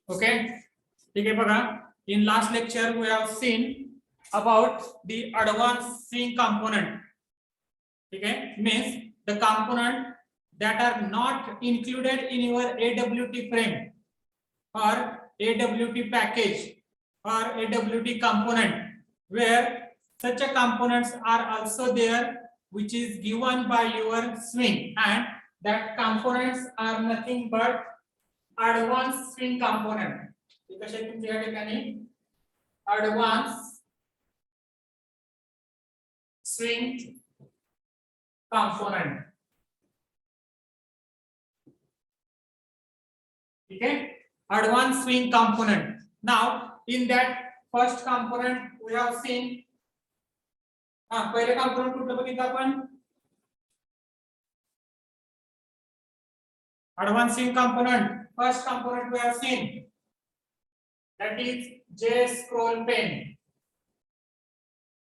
Okay, ठीक आहे बघा. In last lecture we have seen about the advanced swing component. ठीक आहे, means the component that are not included in your AWT frame or AWT package or AWT component, where such a components are also there which is given by your swing, and that components are nothing but advanced swing component. कशा तुमच्या या ठिकाणी advanced swing component. ठीक है, advanced swing component. Now in that first component we have seen पहिले component कुठलं बघितलं आपण? advanced swing component. First component we have seen, that is J scroll pen.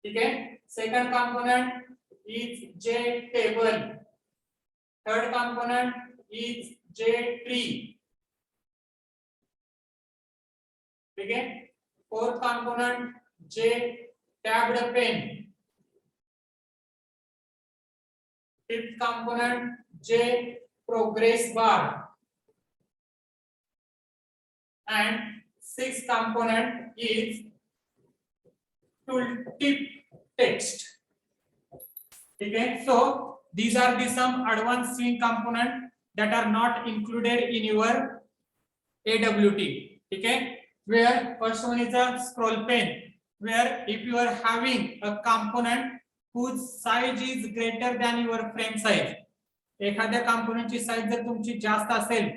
ठीक है, second component is J table. Third component is J tree. ठीक है, fourth component J tabbed pen. Fifth component J progress bar. And sixth component is tooltip text. ठीक है, so these are the some advanced swing component that are not included in your AWT. ठीक है, where first one is a scroll pen, where if you are having a component whose size is greater than your frame size, एखाद्या component ची size जर तुमची जास्त असेल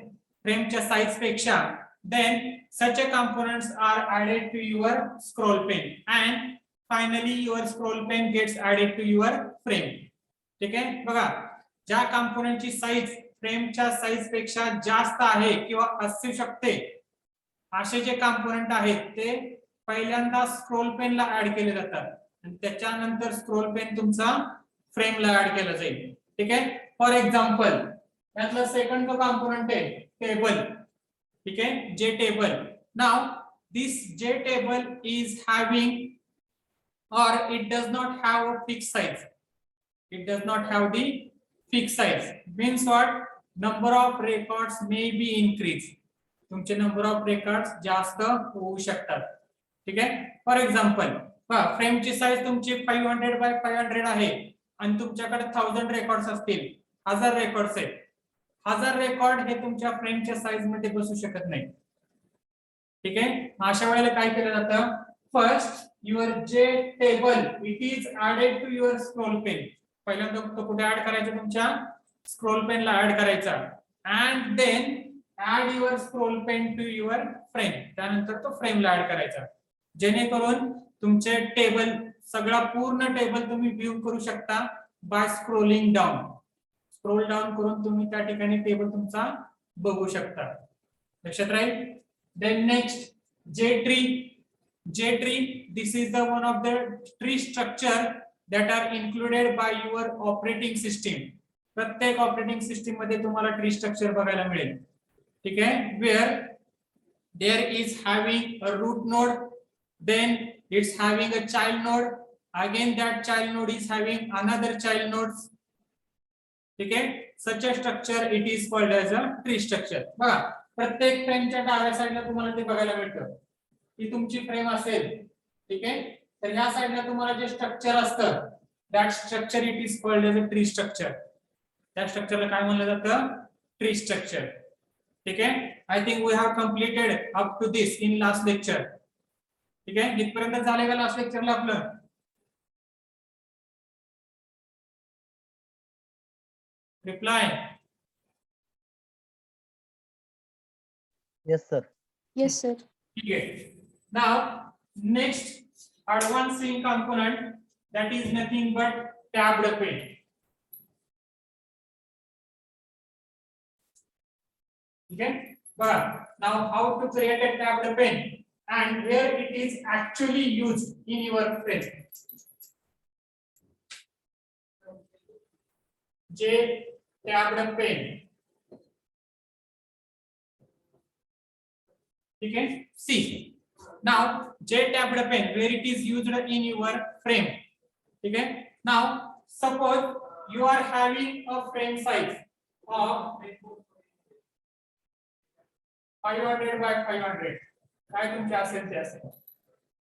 frame च्या size पेक्षा, then such a components are added to your scroll pen, and finally your scroll pen gets added to your frame. ठीक आहे बघा, ज्या component ची size frame च्या size पेक्षा जास्त आहे किंवा असू शकते, असे जे कंपोनेंट आहेत ते पहिल्यांदा स्क्रोल पेन ला ऍड केले जातात आणि त्याच्यानंतर स्क्रोल पेन तुमचा फ्रेम ला ऍड केला जाईल. ठीक आहे, फॉर एक्झाम्पल यातला सेकंड जो कंपोनेंट आहे टेबल. ठीक आहे, जे टेबल. नाउ दिस जे table is having or it does not have a fixed size. It does not have the fixed size. Means what? Number of records may be increased. तुमचे number of records जास्त होऊ शकतात. ठीक आहे, for example पहा, फ्रेमची size तुमची 500 bye 500 आहे आणि तुमच्याकडे 1000 रेकॉर्ड्स असतील, 1000 रेकॉर्ड्स आहेत. 1000 रेकॉर्ड हे तुमच्या फ्रेमच्या साईज मध्ये बसू शकत नाही. ठीक आहे, अशा वेळेला काय केलं जातं? First your J table it is added to your scroll pane. पहिल्यांदा तो कुठे ऍड करायचा? तुमच्या स्क्रोल पेन ला ऍड करायचा. And then add your scroll pen to your frame. त्यानंतर तो फ्रेम ला ऍड करायचा, जेणेकरून तुमचे टेबल सगळा पूर्ण टेबल तुम्ही व्ह्यू करू शकता by scrolling down. Scroll down करून तुम्ही त्या ठिकाणी टेबल तुमचा बघू शकता. लक्षात राहील. Then next J tree. J tree, this is the one of the tree structure that are included by your operating system. प्रत्येक ऑपरेटिंग सिस्टीम मध्ये तुम्हाला ट्री स्ट्रक्चर बघायला मिळेल. ठीक है, where there is having a root node, then it's having a child node, again that child node is having another child nodes. ठीक है, such a structure it is called as a tree structure. बघा, प्रत्येक फ्रेमच्या डाव्या साईडला तुम्हाला ते बघायला मिळतं की तुमची फ्रेम असेल. ठीक आहे, तर ह्या साईडला तुम्हाला जे स्ट्रक्चर असतं, that structure it is called as a tree structure. त्या स्ट्रक्चरला काय म्हणलं जातं? Tree structure. ठीक आहे, I think we have completed up to this in last lecture. ठीक आहे, इथपर्यंत झाले का लास्ट लेक्चरला आपलं? Reply. Yes, sir. Yes, sir. ठीक आहे, now next advanced swing component, that is nothing but tabbed pen. Okay, but now how to create a tabbed pen and where it is actually used in your frame. J tabbed pen. ठीक है. See now J tabbed pen where it is used in your frame. ठीक है. Now suppose you are having a frame size of 500 by 500. काय तुमचे असेल ते असेल.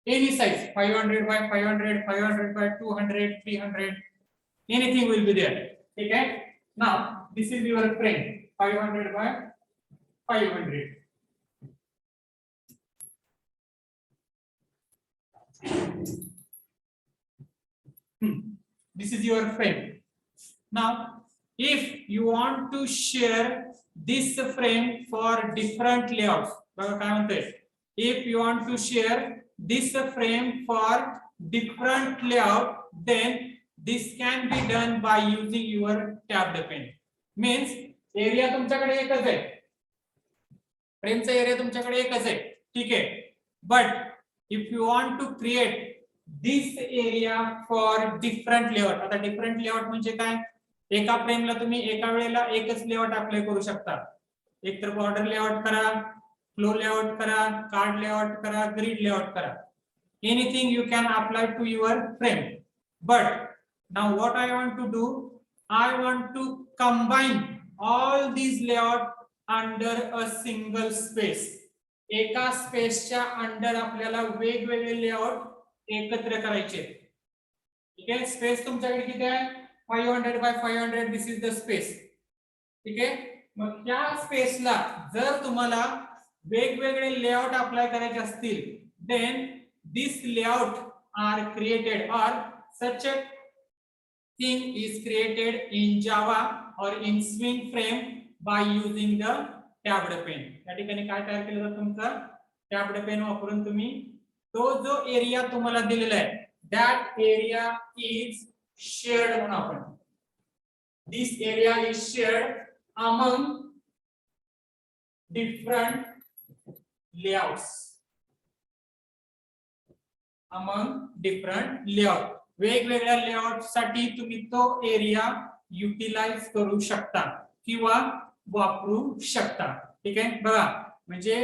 Any size 500 by 500, 500 by 200, 300, anything will be there. ठीक है. Now this is your frame 500 by 500. This is your frame. Now if you want to share this frame for different layouts, बघा काय म्हणतोय, if you want to share this frame for different layout, then this can be done by using your tabbed pen. Means area तुमच्याकडे एकच आहे, फ्रेमचा area तुमच्याकडे एकच आहे, ठीक आहे. But if you want to create this area for different layout, आता different layout म्हणजे काय, एका फ्रेमला तुम्ही एका वेळेला एकच लेआउट अप्लाय करू शकता. एक तर बॉर्डर लेआउट करा, फ्लो लेआउट करा, कार्ड लेआउट करा, ग्रिड लेआउट करा. Anything you can apply to your frame. But now what I want to do, I want to combine all these layout under a single space. एका स्पेसच्या under आपल्याला वेगवेगळे layout एकत्र करायचे. ठीक आहे. स्पेस तुमच्याकडे किती आहे, 500 by 500. This is the space. ठीक आहे. मग त्या स्पेसला जर तुम्हाला वेगवेगळे लेआउट अप्लाय करायचे असतील, then this layout are created or such a thing is created in Java or in Swing frame by using the tabbed pen. या ठिकाणी काय तयार केलं जातं, तुमचा टॅब्ड पेन वापरून तुम्ही तो जो एरिया तुम्हाला दिलेला आहे, that area is shared म्हणून आपण. This area is shared among different layouts. Among different layout. वेगवेगळ्या लेआउट साठी तुम्ही तो एरिया युटिलाइज करू शकता किंवा वापरू शकता. ठीक आहे. बघा म्हणजे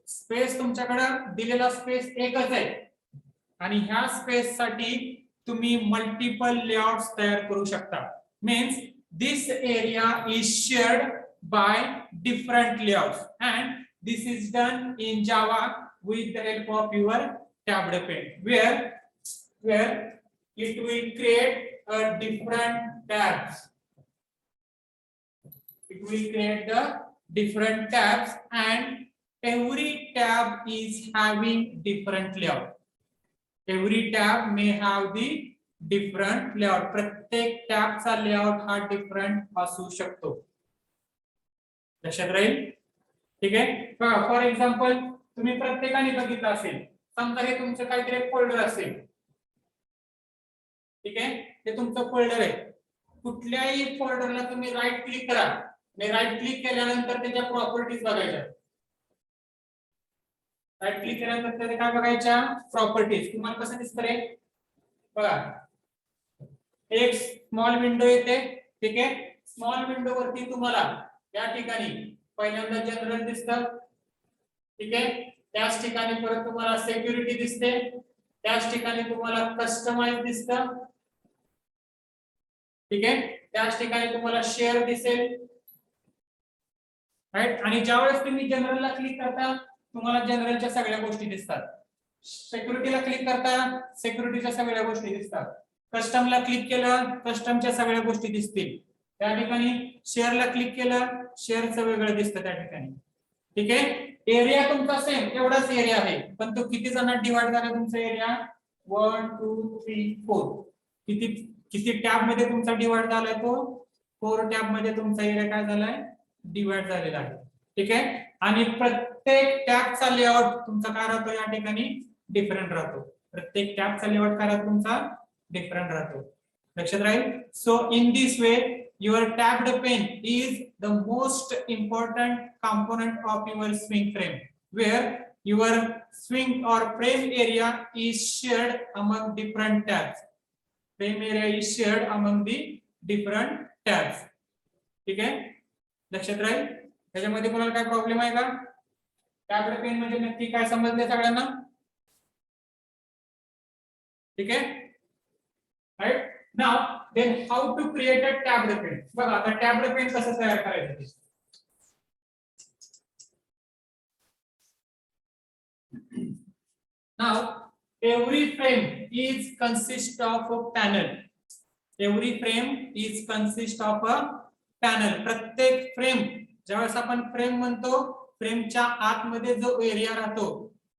स्पेस तुमच्याकडे दिलेला स्पेस एकच आहे आणि ह्या स्पेस साठी तुम्ही मल्टिपल लेआउट्स तयार करू शकता. Means this area is shared by different layouts and this is done in Java with the help of your tabbed pane, where it will create a different tabs. It will create the different tabs and every tab is having different layout. Every tab may have the different layout. प्रत्येक टॅबचा layout हा different असू शकतो. लक्षात राहील. ठीक आहे. For example तुम्ही प्रत्येकाने बघितलं असेल, समजा हे तुमचं काहीतरी फोल्डर असेल. ठीक आहे. ते तुमचं फोल्डर आहे. कुठल्याही फोल्डरला तुम्ही राईट क्लिक करा. राईट क्लिक केल्यानंतर त्याच्या प्रॉपर्टीज बघायच्या. राईट क्लिक केल्यानंतर त्याचे काय बघायच्या, प्रॉपर्टीज. तुम्हाला कसं दिसतं रे, बघा एक स्मॉल विंडो येते. ठीक आहे. स्मॉल विंडो वरती तुम्हाला या ठिकाणी पहिल्यांदा जनरल दिसतं. ठीक आहे. त्याच ठिकाणी परत तुम्हाला सिक्युरिटी दिसते. त्याच ठिकाणी तुम्हाला कस्टमाइज दिसतं. ठीक आहे. त्याच ठिकाणी तुम्हाला शेअर दिसेल. राईट. आणि ज्यावेळेस तुम्ही जनरलला क्लिक करता तुम्हाला जनरलच्या सगळ्या गोष्टी दिसतात. सिक्युरिटीला क्लिक करता सिक्युरिटीच्या सगळ्या गोष्टी दिसतात. कस्टमला क्लिक केलं कस्टमच्या सगळ्या गोष्टी दिसतील. त्या ठिकाणी शेअरला क्लिक केलं शेअरचं वेगळं दिसतं त्या ठिकाणी. ठीक आहे. एरिया तुमचा सेम एवढाच एरिया आहे, पण तो किती जणांना डिवाइड झाला तुमचा एरिया, 1 2 3 4. किती टॅब मध्ये तुमचा डिवाइड झालाय, तो 4 टॅब मध्ये तुमचा एरिया काय झालाय, डिवाइड झालेला आहे. ठीक आहे. आणि प्रत्येक टॅबचा लेआउट तुमचा काय राहतो या ठिकाणी, डिफरंट राहतो. प्रत्येक टॅबचा लेआउट काय राहतो तुमचा, डिफरंट राहतो. लक्षात राहील. So in this way your tabbed pen is the most important component of your swing frame, where your swing or frame area is shared among different tabs. Frame area is shared among the different tabs. ठीक आहे. लक्षात राहील. त्याच्यामध्ये कोणाला काय problem आहे का, tabbed pen म्हणजे नक्की काय समजले सगळ्यांना? ठीक आहे, right. Now then how to create a tabbed pane. बघा आता टॅब्ड पेन कसं तयार करायचं ते. Now every frame is consist of a panel. Every frame is consist of a panel. प्रत्येक फ्रेम, ज्यावेळेस आपण फ्रेम म्हणतो, फ्रेमच्या आतमध्ये जो एरिया राहतो,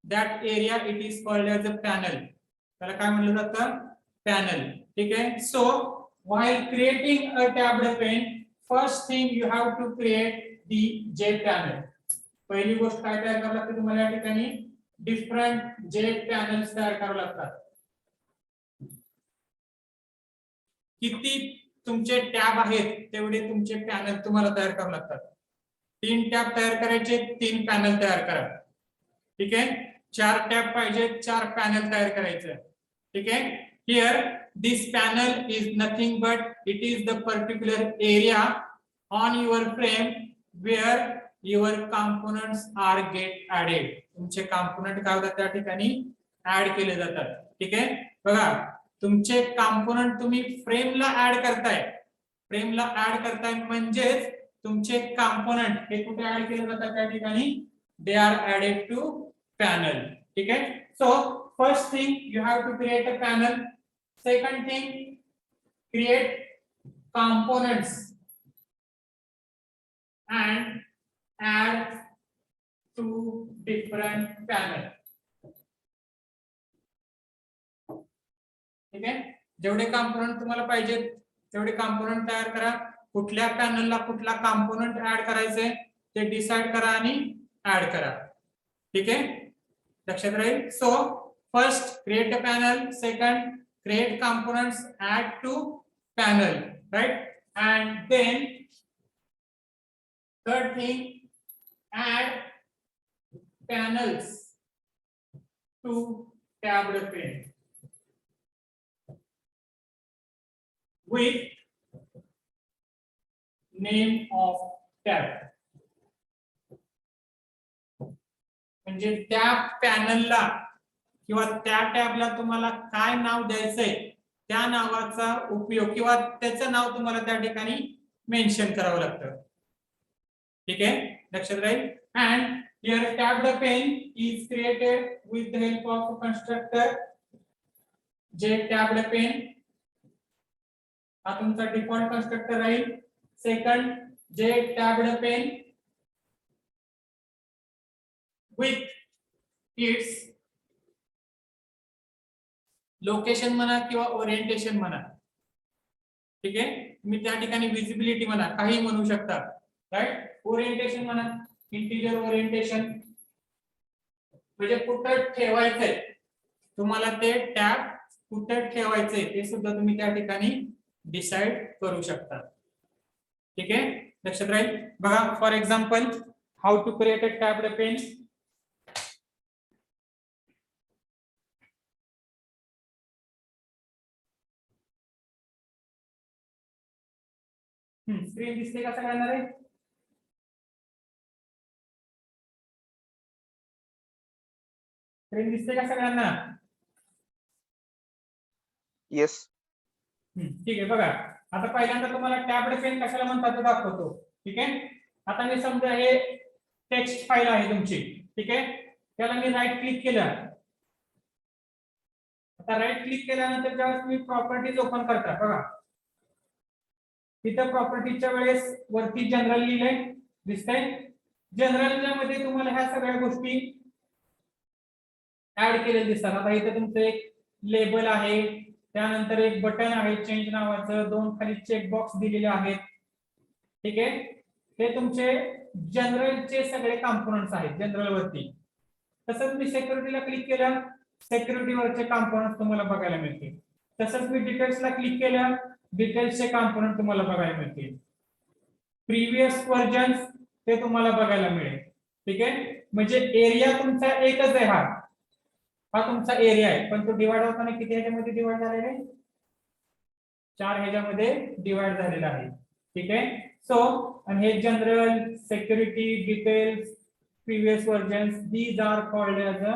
that area it is called as a panel. त्याला काय म्हणलं जातं? पॅनल. ठीक आहे. So while creating a tabbed pen, first thing you have to create the J panel. पहिली गोष्ट काय तयार करावी लागते तुम्हाला या ठिकाणी? डिफरंट J पॅनल्स तयार करावे लागतात. किती तुमचे टॅब आहेत तेवढे तुमचे पॅनल तुम्हाला तयार करावे लागतात. 3 टॅब तयार करायचे, 3 पॅनल तयार करा. ठीक आहे. 4 टॅब पाहिजे, 4 पॅनल तयार करायचे. ठीक आहे. Here this panel is nothing but it is the particular area on your frame where your components are get added. तुमचे कंपोनेंट काय होतात त्या ठिकाणी ऍड केले जातात. ठीक आहे. बघा तुमचे कंपोनेंट तुम्ही फ्रेमला ऍड करताय, फ्रेमला ऍड करताय म्हणजे तुमचे कंपोनेंट हे कुठे ऍड केले जातात त्या ठिकाणी? They are added to panel. ठीक आहे. So first thing you have to create a panel. Second thing, create components and add to different panel. ठीक आहे. जेवढे कंपोनेंट तुम्हाला पाहिजे तेवढे कंपोनेंट तयार करा. कुठल्या पॅनलला कुठला कंपोनेंट ऍड करायचे ते डिसाइड करा आणि ऍड करा. ठीक आहे, लक्षात राहील. So first create a panel, second create components, add to panel, right? And then third thing, add panels to tabbed pane with name of tab. म्हणजे त्या पॅनलला किंवा त्या टॅबला तुम्हाला काय नाव द्यायचंय त्या नावाचा उपयोग किंवा त्याचं नाव तुम्हाला त्या ठिकाणी मेन्शन करावं लागतं. ठीक आहे, लक्षात राहील. And here tabbed pane is created with the help of constructor J tabbed pane हा तुमचा डिफॉल्ट कन्स्ट्रक्टर राहील. Second J tabbed pane with its location म्हणा किंवा ओरिएंटेशन म्हणा. ठीक आहे, तुम्ही त्या ठिकाणी विजिबिलिटी म्हणा, काही म्हणू शकता. राईट, ओरिएंटेशन म्हणा, इंटिरियर ओरिएंटेशन म्हणजे कुठं ठेवायचंय तुम्हाला, ते टॅब कुठं ठेवायचंय ते सुद्धा तुम्ही त्या ठिकाणी डिसाइड करू शकता. ठीक आहे, लक्षात राहील. बघा for example how to create a tabbed pane. Screen दिसते का सगळ्यांना रे? स्क्रीन दिसते का सगळ्यांना? येस. ठीक आहे. बघा आता पहिल्यांदा तुम्हाला टॅब्ड पेन कशाला म्हणतात ते दाखवतो. ठीक आहे, आता मी समजा हे टेक्स्ट फाईल आहे तुमची. ठीक आहे, त्याला मी राईट क्लिक केलं. आता राईट क्लिक केल्यानंतर जेव्हा तुम्ही प्रॉपर्टीज ओपन करता, बघा तिथं प्रॉपर्टीच्या वेळेस वरती जनरल लिहिलंय, दिसतंय. जनरलच्या मध्ये तुम्हाला ह्या सगळ्या गोष्टी ऍड केलेल्या दिसतात. आता इथे तुमचं एक लेबल आहे, त्यानंतर एक बटन आहे चेंज नावाचं, 2 खाली चेक बॉक्स दिलेले आहेत. ठीक आहे, हे तुमचे जनरलचे सगळे कंपोनेंट्स आहेत जनरल वरती. तसंच मी सिक्युरिटीला क्लिक केलं, सिक्युरिटी वरचे कंपोनेंट्स तुम्हाला बघायला मिळतील. तसंच मी डिटेल्सला क्लिक केलं, डिटेल्सचे कंपोनेंट तुम्हाला बघायला मिळतील. प्रीवियस व्हर्जन्स ते तुम्हाला बघायला मिळेल. ठीक आहे, म्हणजे एरिया तुमचा एकच आहे. हा तुमचा एरिया आहे, पण तो डिवाइड होताना किती ह्याच्यामध्ये डिवाइड झालेला आहे? 4 ह्याच्यामध्ये डिवाइड झालेला आहे. ठीक आहे. सो आणि हे general, security, details, previous versions, these are called as a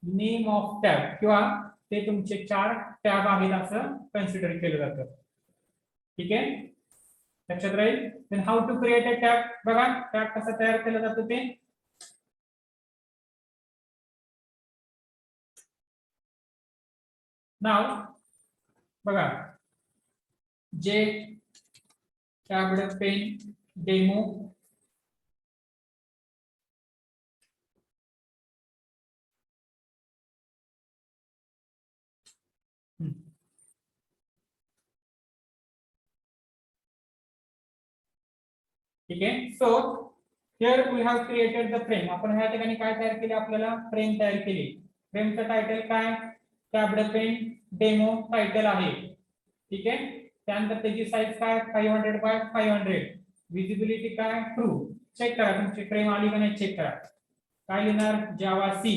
name of tab किंवा ते तुमचे 4 टॅब आहेत असं कन्सिडर केलं जातं. ठीक आहे, लक्षात राहील. Then how to create a tab, बघा टॅब कसा तयार केला जातो ते. नाव बघा, जे टॅब्ड पेन डेमो ठीक आहे. So here we have created the frame. आपण ह्या ठिकाणी काय तयार केले, आपल्याला फ्रेम तयार केली. फ्रेमचं टायटल काय, टॅब्ड पेन डेमो टायटल आहे. ठीक आहे, त्यानंतर त्याची साईज काय 500 बाय 500. विजिबिलिटी काय ट्रू. चेक करा तुमची फ्रेम आली का नाही, चेक करा. काय लिहिणार, जावा सी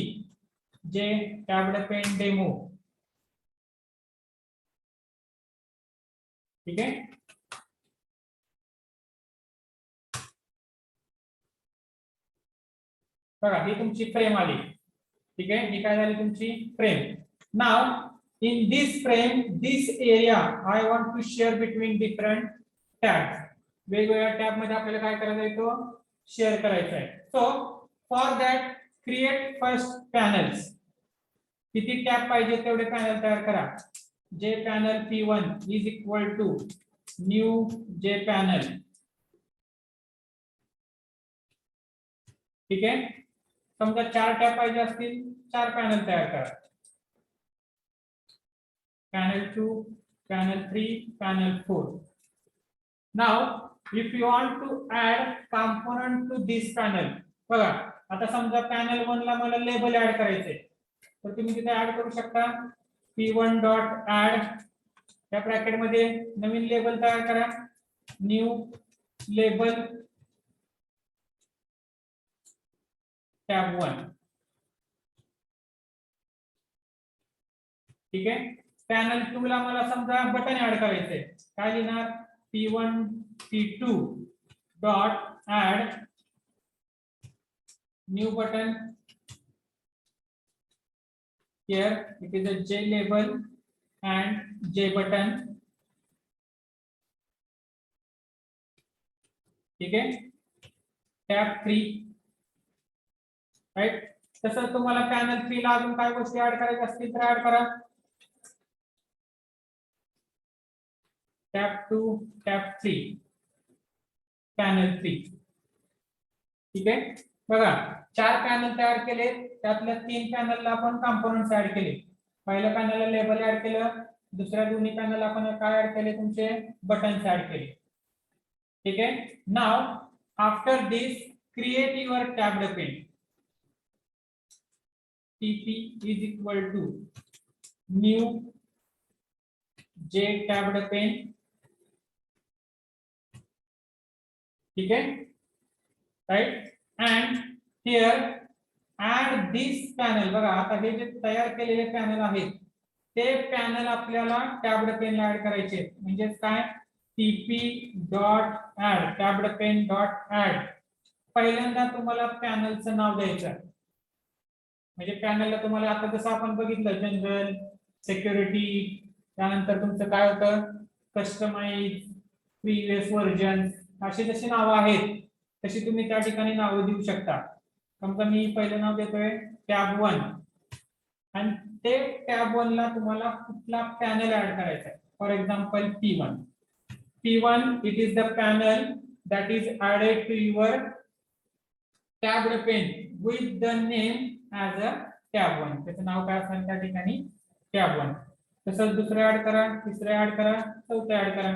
जे टॅब्ड पेन डेमो. ठीक आहे, बघा ही तुमची फ्रेम आली. ठीक आहे, ही काय झाली तुमची frame. Now in this frame this area I want to share between different tabs. वेगवेगळ्या टॅब मध्ये आपल्याला काय करायचं आहे, तो शेअर करायचा आहे. So for that create first panels. किती टॅब पाहिजे तेवढे पॅनल तयार करा. J panel P1 is equal to new J panel. ठीक आहे, समजा 4 टॅब पाहिजे असतील, 4 पॅनल तयार करा. Panel 2, panel 3, panel 4. Now if you want to add component to this panel, बघा आता समजा पॅनल 1 ला मला लेबल ऍड करायचे, तर तुम्ही तिथे ऍड करू शकता. P1 डॉट ऍड, त्या ब्रॅकेट मध्ये नवीन लेबल तयार करा, न्यू लेबल टॅब 1. ठीक आहे, पॅनल 2 ला मला समजा बटन ऍड करायचंय, काय लिहिणार, P1 P2 dot add new button. here it is a J label and J button. ठीक आहे, टॅब 3 राईट. तसं तुम्हाला पॅनल 3 ला अजून काय गोष्टी ऍड करायच्या असतील तर ऍड करा. Tab 2, tab 3, panel 3. ठीक आहे, बघा 4 पॅनल तयार केले, त्यातल्या 3 पॅनलला आपण कंपोनंट्स ऍड केले. पहिल्या पॅनलला लेबल ऍड केलं, दुसऱ्या दोन्ही पॅनल आपण काय ऍड केले, तुमचे बटन्स ऍड केले. ठीक आहे, नाव after this create your tabbed pane. TP is equal to new J tabbed pen. ठीक है, right, and here add this panel. बघा आता हे जे तयार केलेले पॅनल आहेत ते पॅनल आपल्याला टॅब्ड पेन ला ऍड करायचे. म्हणजे काय, TP dot add tabbed pane dot add. पहिल्यांदा तुम्हाला पॅनलचं नाव द्यायचं. म्हणजे पॅनलला तुम्हाला आता जसं आपण बघितलं जनरल, सिक्युरिटी, त्यानंतर तुमचं काय होतं कस्टमाइज, प्रीवियस व्हर्जन, अशी जशी नावं आहेत तशी तुम्ही त्या ठिकाणी नावं देऊ शकता. समजा मी पहिलं नाव देतोय टॅब 1 आणि ते टॅब 1 ला तुम्हाला कुठला पॅनल ऍड करायचा आहे. For example P1. P1 it is the panel that is added to your tabbed pane with the name as a tab 1. त्याचं नाव काय असेल त्या ठिकाणी टॅब 1. तसंच दुसरं ऍड करा, तिसरं ऍड करा, चौथं ऍड करा.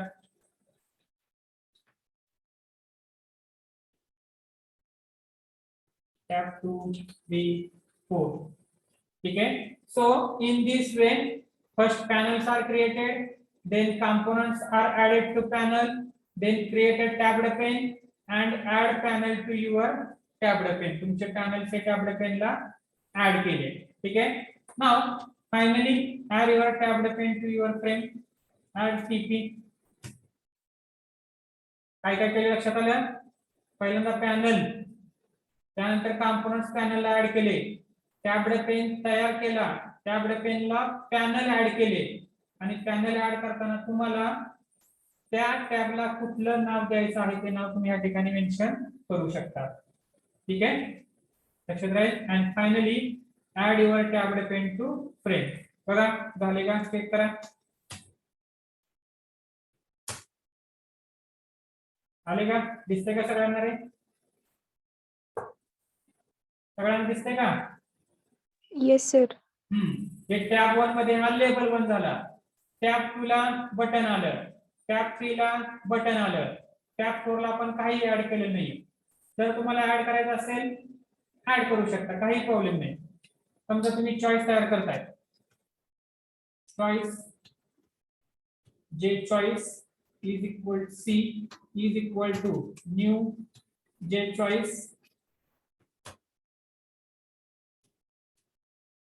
टॅब 2, 3, 4. ठीक है, so in this way first panels are created, then components are added to panel, then create a tabbed pane and add panel to your tabbed pane. तुमचे panel से tabbed pane ला add केले. ठीक है, now finally add your tabbed pane to your frame. add TP. काय काय केले लक्षात आलं, पहिल्यांदा पॅनल त्यानंतर कॉम्पोनंट्स पॅनलला ऍड केले, टॅब्ड पेन तयार केला, टॅब्ड पेनला पॅनल ऍड केले आणि पॅनल ऍड करताना तुम्हाला त्या टॅबला कुठलं नाव द्यायचं आहे ते नाव तुम्ही या ठिकाणी मेन्शन करू शकता. ठीक आहे, लक्षात राहील. And finally add your tabbed pane to frame. बघा झाले का, चेक करा. आले का, दिसते का सगळ्यांना रे? सगळ्यांना दिसते का? Yes sir. हे टॅब 1 मध्ये हा लेबल 1 झाला, टॅब 2 ला बटन आलं, टॅब 3 ला बटन आलं, टॅब 4 ला आपण काही ऍड केलं नाही. जर तुम्हाला ऍड करायचं असेल ऍड करू शकता, काही प्रॉब्लेम नाही. समजा तुम्ही चॉईस तयार करताय, choice J choice is equal c is equal to new J choice.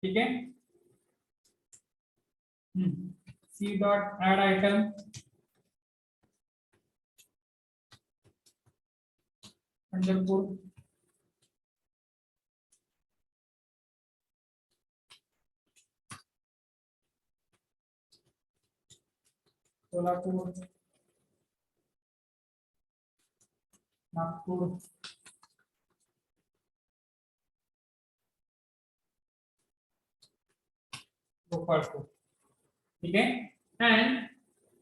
ठीक है, c dot add item underscore Solapur Nagpur Gopalpur. ठीक है, and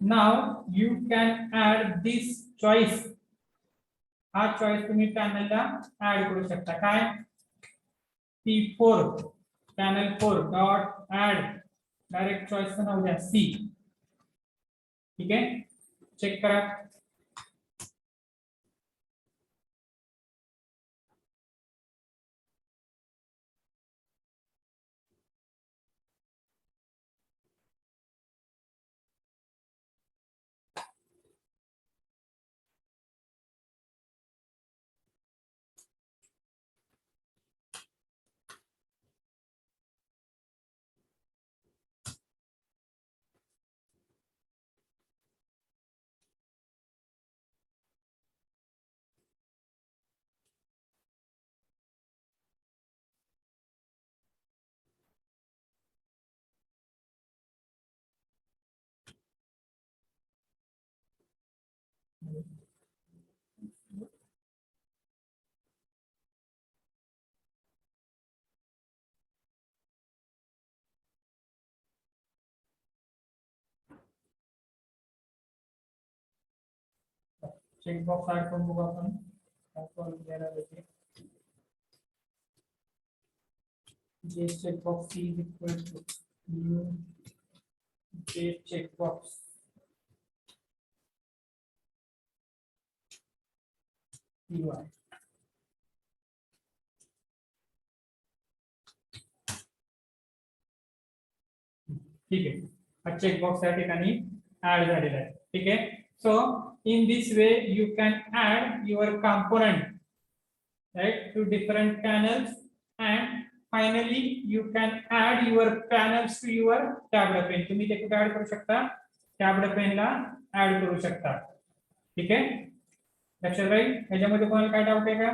now you can add this choice. हा चॉइस तुम्ही पॅनलला ऍड करू शकता. काय, P4 panel 4 dot add direct choice नाव द्या सी. ठीक आहे, चेक करा. चेक बॉक्स ऍड करून बघू आपण काय प्रॉब्लेम द्यायला पाहिजे. J check box is equal to new J check box UI. ठीक आहे, हा चेक बॉक्स या ठिकाणी ऍड झालेला आहे. ठीक आहे, so in this way you can add your component right to different panels, and finally you can add your panels to your tabbed pane. तुम्ही ते कुठे ऍड करू शकता, tabbed pane ला ऍड करू शकता. ठीक आहे, लक्षात राहील. याच्यामध्ये कोणाला काय डाऊट आहे का?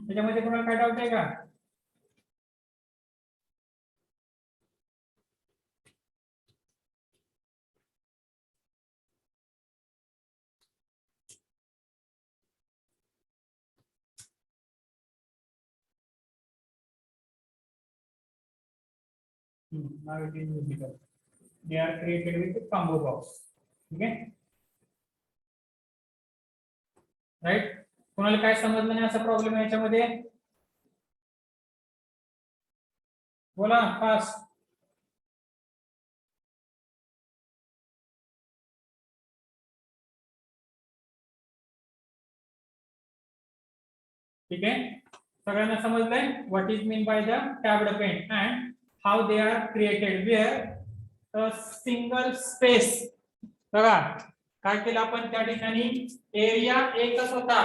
याच्यामध्ये कोणाला काय डाऊट आहे का? Now it is visible. They are created with combo box. Okay, right? कोणाला काय समजलं नाही असा प्रॉब्लेम आहे याच्यामध्ये? बोला फास्ट. ठीक आहे, सगळ्यांना समजलंय what is mean by the tabbed pane and how they are created where a single space. बघा काय केलं आपण त्या ठिकाणी, एरिया एकच होता,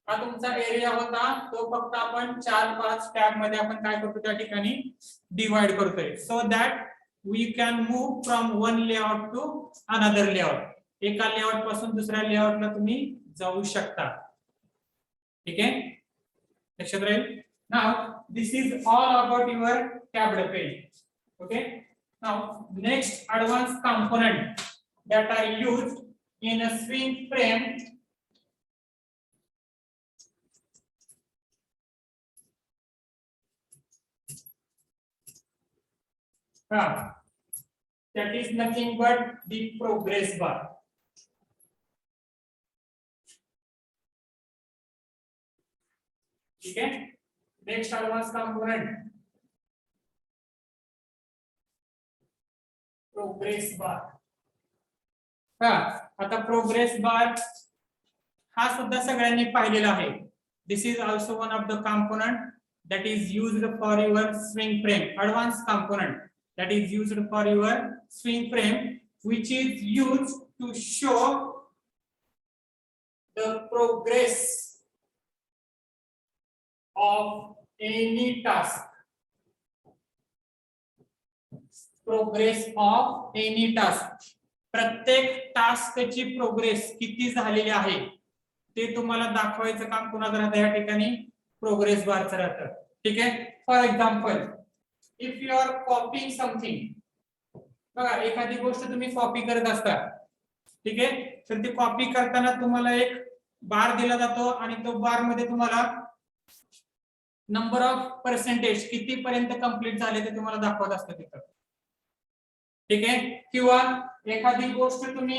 हा तुमचा एरिया होता, तो फक्त आपण 4-5 टॅब मध्ये आपण काय करतो त्या ठिकाणी डिवाइड करतोय, so that we can move from one layout to another layout. एका लेआउट पासून दुसऱ्या लेआउटला तुम्ही जाऊ शकता. ठीक आहे, लक्षात राहील. Now this is all about your tabbed page. Okay, now next advanced component that are used in a swing frame that is nothing but the progress bar. ठीक है, next advance component progress bar. आता progress bar हा सुद्धा सगळ्यांनी पाहिलेला आहे. This is also one of the component that is used for your swing frame, advanced component that is used for your swing frame, which is used to show the progress of any task. Progress of any task. प्रत्येक टास्कची progress किती झालेली आहे ते तुम्हाला दाखवायचं काम कुणाचं राहतं या ठिकाणी, प्रोग्रेस बारचं राहतं. ठीक आहे, for example if you are copying something, बघा एखादी गोष्ट तुम्ही कॉपी करत असता. ठीक आहे, तर ती कॉपी करताना तुम्हाला एक बार दिला जातो आणि तो बार मध्ये तुम्हाला नंबर ऑफ पर्सेंटेज किती पर्यंत कंप्लीट झाले ते तुम्हाला दाखवत असतं तिथं. ठीक आहे, किंवा एखादी गोष्ट तुम्ही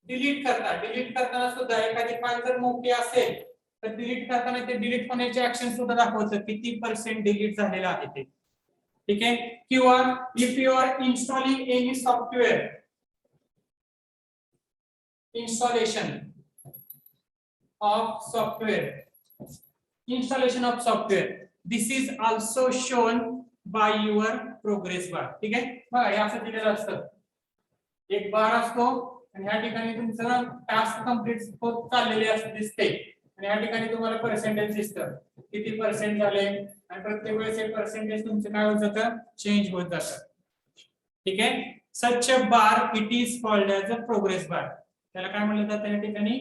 डिलीट करता, डिलीट करताना सुद्धा एखादी फाईल जर मोठी असेल तर डिलीट करताना ते डिलीट होण्याचे ऍक्शन सुद्धा दाखवतं किती पर्सेंट डिलीट झालेलं आहे ते. ठीक आहे, किंवा if you are installing any software, installation of software, this is also shown by your progress bar. ठीक आहे, बघा हे असं दिलेलं असतं, एक बार असतो आणि या ठिकाणी तुमचं टास्क कंप्लीट होत चाललेले असते दिसते आणि या ठिकाणी तुम्हाला पर्सेंटेज दिसतं किती पर्सेंट झाले आणि प्रत्येक वेळेस हे पर्सेंटेज तुमचं काय होत जातं, चेंज होत जातं. ठीक आहे, such a bar it is called as a progress bar. त्याला काय म्हणलं जातं या ठिकाणी,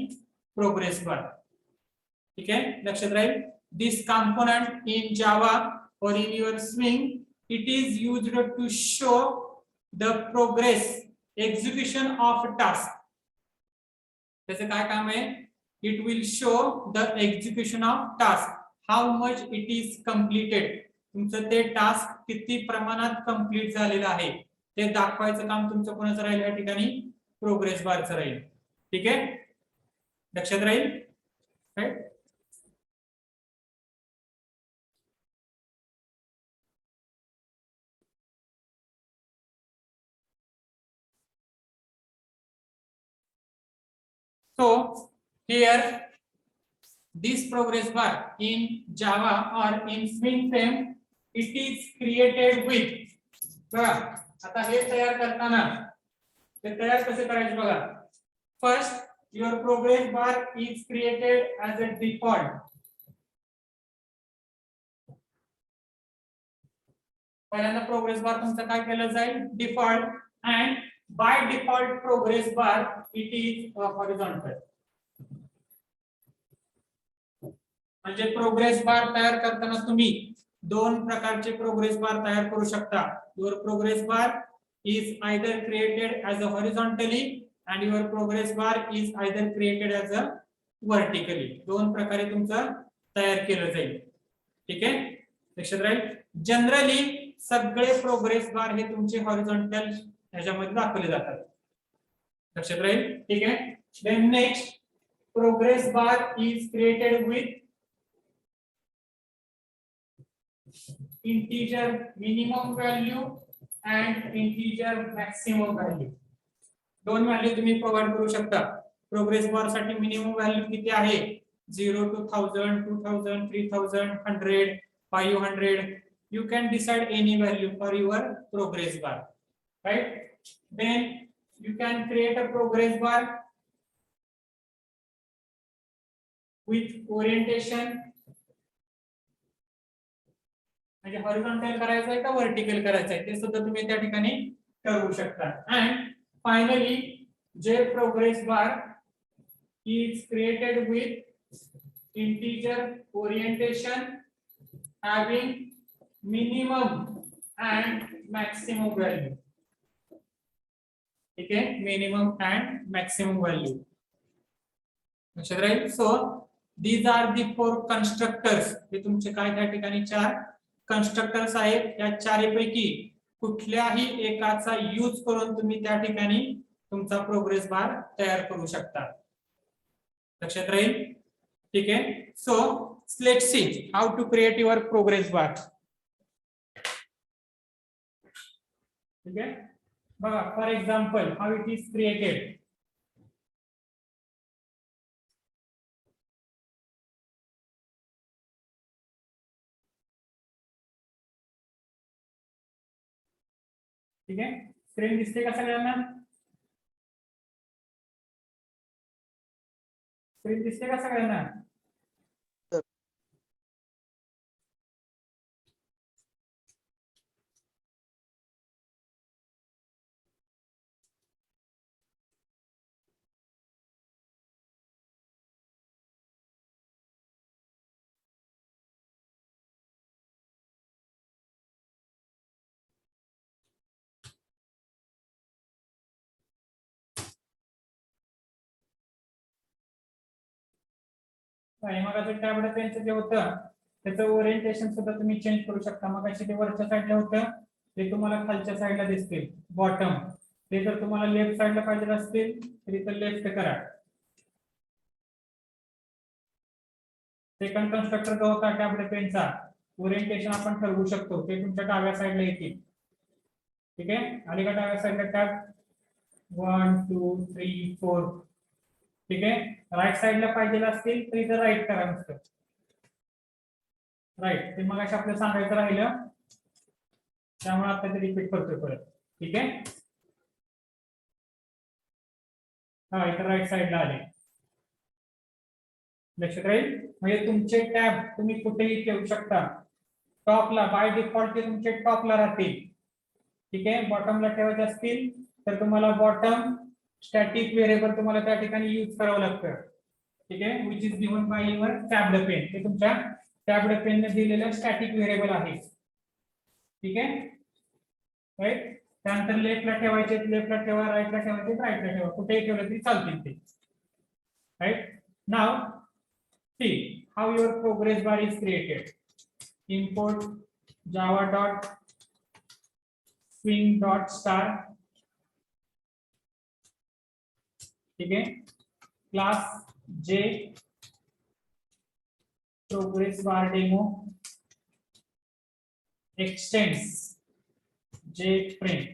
प्रोग्रेस बार. ठीक आहे, लक्षात राहील. This component in Java or in your swing, it is used to show the progress execution of task. त्याचं काय काम आहे, it will show the execution of task, how much it is completed. तुमचं ते टास्क किती प्रमाणात complete झालेलं आहे ते दाखवायचं काम तुमचं कोणाचं राहील या ठिकाणी, प्रोग्रेस बारचं राहील. ठीक आहे, लक्षात राहील. Right, so here this progress bar in Java or in swing frame, it is created with, बघा आता हे तयार करताना ते तयार कसे करायचे बघा. First your progress bar is created as a default. पहिल्यांदा प्रोग्रेस बार तुमचा काय केलं जाईल, default, and by default progress bar it is horizontal. म्हणजे प्रोग्रेस बार तयार करताना तुम्ही दोन प्रकारचे प्रोग्रेस बार तयार करू शकता. Your progress bar is either created as a horizontally and your progress bar is either created as a vertically. दोन प्रकारे तुमचं तयार केलं जाईल. ठीक आहे, लक्षात राहील. जनरली सगळे प्रोग्रेस बार हे तुमचे हॉरिझॉन्टल ह्याच्यामध्ये दाखवले जातात. लक्षात राहील. ठीक आहे, then next progress bar is created with integer minimum value and integer maximum value. दोन व्हॅल्यू तुम्ही प्रोव्हाइड करू शकता. प्रोग्रेस बार साठी मिनिमम व्हॅल्यू किती आहे, 0 to 1000, 2000, 3000, 100, 500. You can decide any value for your progress bar, right? Then you can create a progress bar with orientation, म्हणजे horizontal करायचं आहे का व्हर्टिकल करायचं आहे ते सुद्धा तुम्ही त्या ठिकाणी ठरवू शकता. And finally J progress bar is created with integer orientation having minimum and maximum value. Okay, minimum and maximum value. Right? So these are the four constructors. हे तुमचे काय त्या ठिकाणी चार कन्स्ट्रक्टर्स आहेत. या चारपैकी कुठल्याही एकाचा यूज करून तुम्ही त्या ठिकाणी तुमचा प्रोग्रेस बार तयार करू शकता. लक्षात राहील. ठीक आहे. So let's see how to create your progress bar. ठीक आहे. बघा for example how it is created. ठीक आहे. स्क्रीन दिसते का सगळ्यांना? स्क्रीन दिसते का सगळ्यांना? आणि मग आता टॅबलेट पेनचं जे होतं त्याचं ओरिएंटेशन सुद्धा तुम्ही चेंज करू शकता. मग अशी ते वरच्या साईडला होतं ते तुम्हाला खालच्या साईडला दिसतील बॉटम. ते जर तुम्हाला लेफ्ट साईडला पाहिजे असतील तर इथं लेफ्ट करा. सेकंड कन्स्ट्रक्टर जो होता टॅबलेट पेनचा ओरिएंटेशन आपण ठरवू शकतो. ते तुमच्या डाव्या साईडला येतील. ठीक आहे. आली का डाव्या साईडला टॅब 1 2 3 4. ठीक आहे. राईट साईडला पाहिजे असतील तर इथं राईट करा नुसतं. राईट. ते मग अशा आपल्याला सांगायचं राहिलं त्यामुळे आता ते रिपीट करतोय परत. ठीक आहे. हा इथं राईट साईडला आले. लक्षात राहील. म्हणजे तुमचे टॅब तुम्ही कुठेही ठेवू शकता. टॉपला बाय डिफॉल्ट ते तुमचे टॉपला राहतील. ठीक आहे. बॉटमला ठेवायचे असतील तर तुम्हाला बॉटम स्टॅटिक व्हेरिएबल तुम्हाला त्या ठिकाणी यूज करावं लागतं. ठीक आहे. Which is given by your tablet pane. ते तुमच्या टॅबलेट पेनने दिलेलं स्टॅटिक व्हेरिएबल आहे. ठीक आहे. राईट. त्यानंतर लेफ्टला ठेवायचे लेफ्टला ठेवा, राईटला ठेवायचे राईटला ठेवा. कुठेही ठेवलं तरी चालतील ते. Right. Now see how your progress bar is created. Import java dot swing dot star. ठीक है. Class j progress bar demo extends j frame.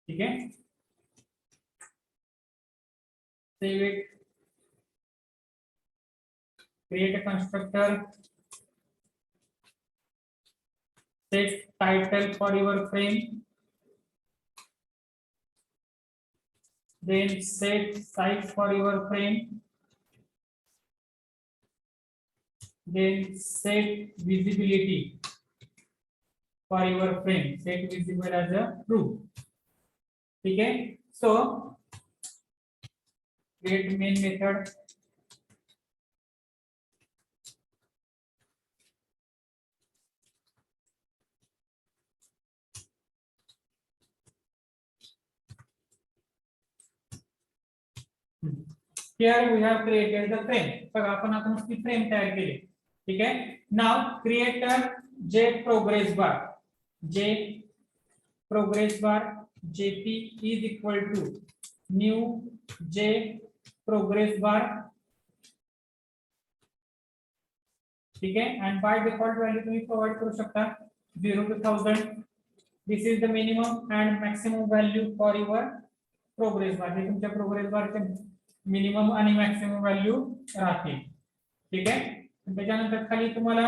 ठीक है. Save it. Create a constructor. Set title for your frame. Then set size for your frame. Then set visibility for your frame. Set visible as a true. ठीक है. So create main method. Here we have created the frame. बघा आपण आता नुसती frame तयार केली. ठीक आहे. Now create a j progress bar. j progress bar jp is equal to new j progress bar. ठीक आहे. and by default value तुम्ही प्रोव्हाइड करू शकता 0 to 1000. this is the minimum and maximum value for your progress bar. हे तुमच्या progress बारचे minimum आणि maximum value राहतील. ठीक आहे. त्याच्यानंतर खाली तुम्हाला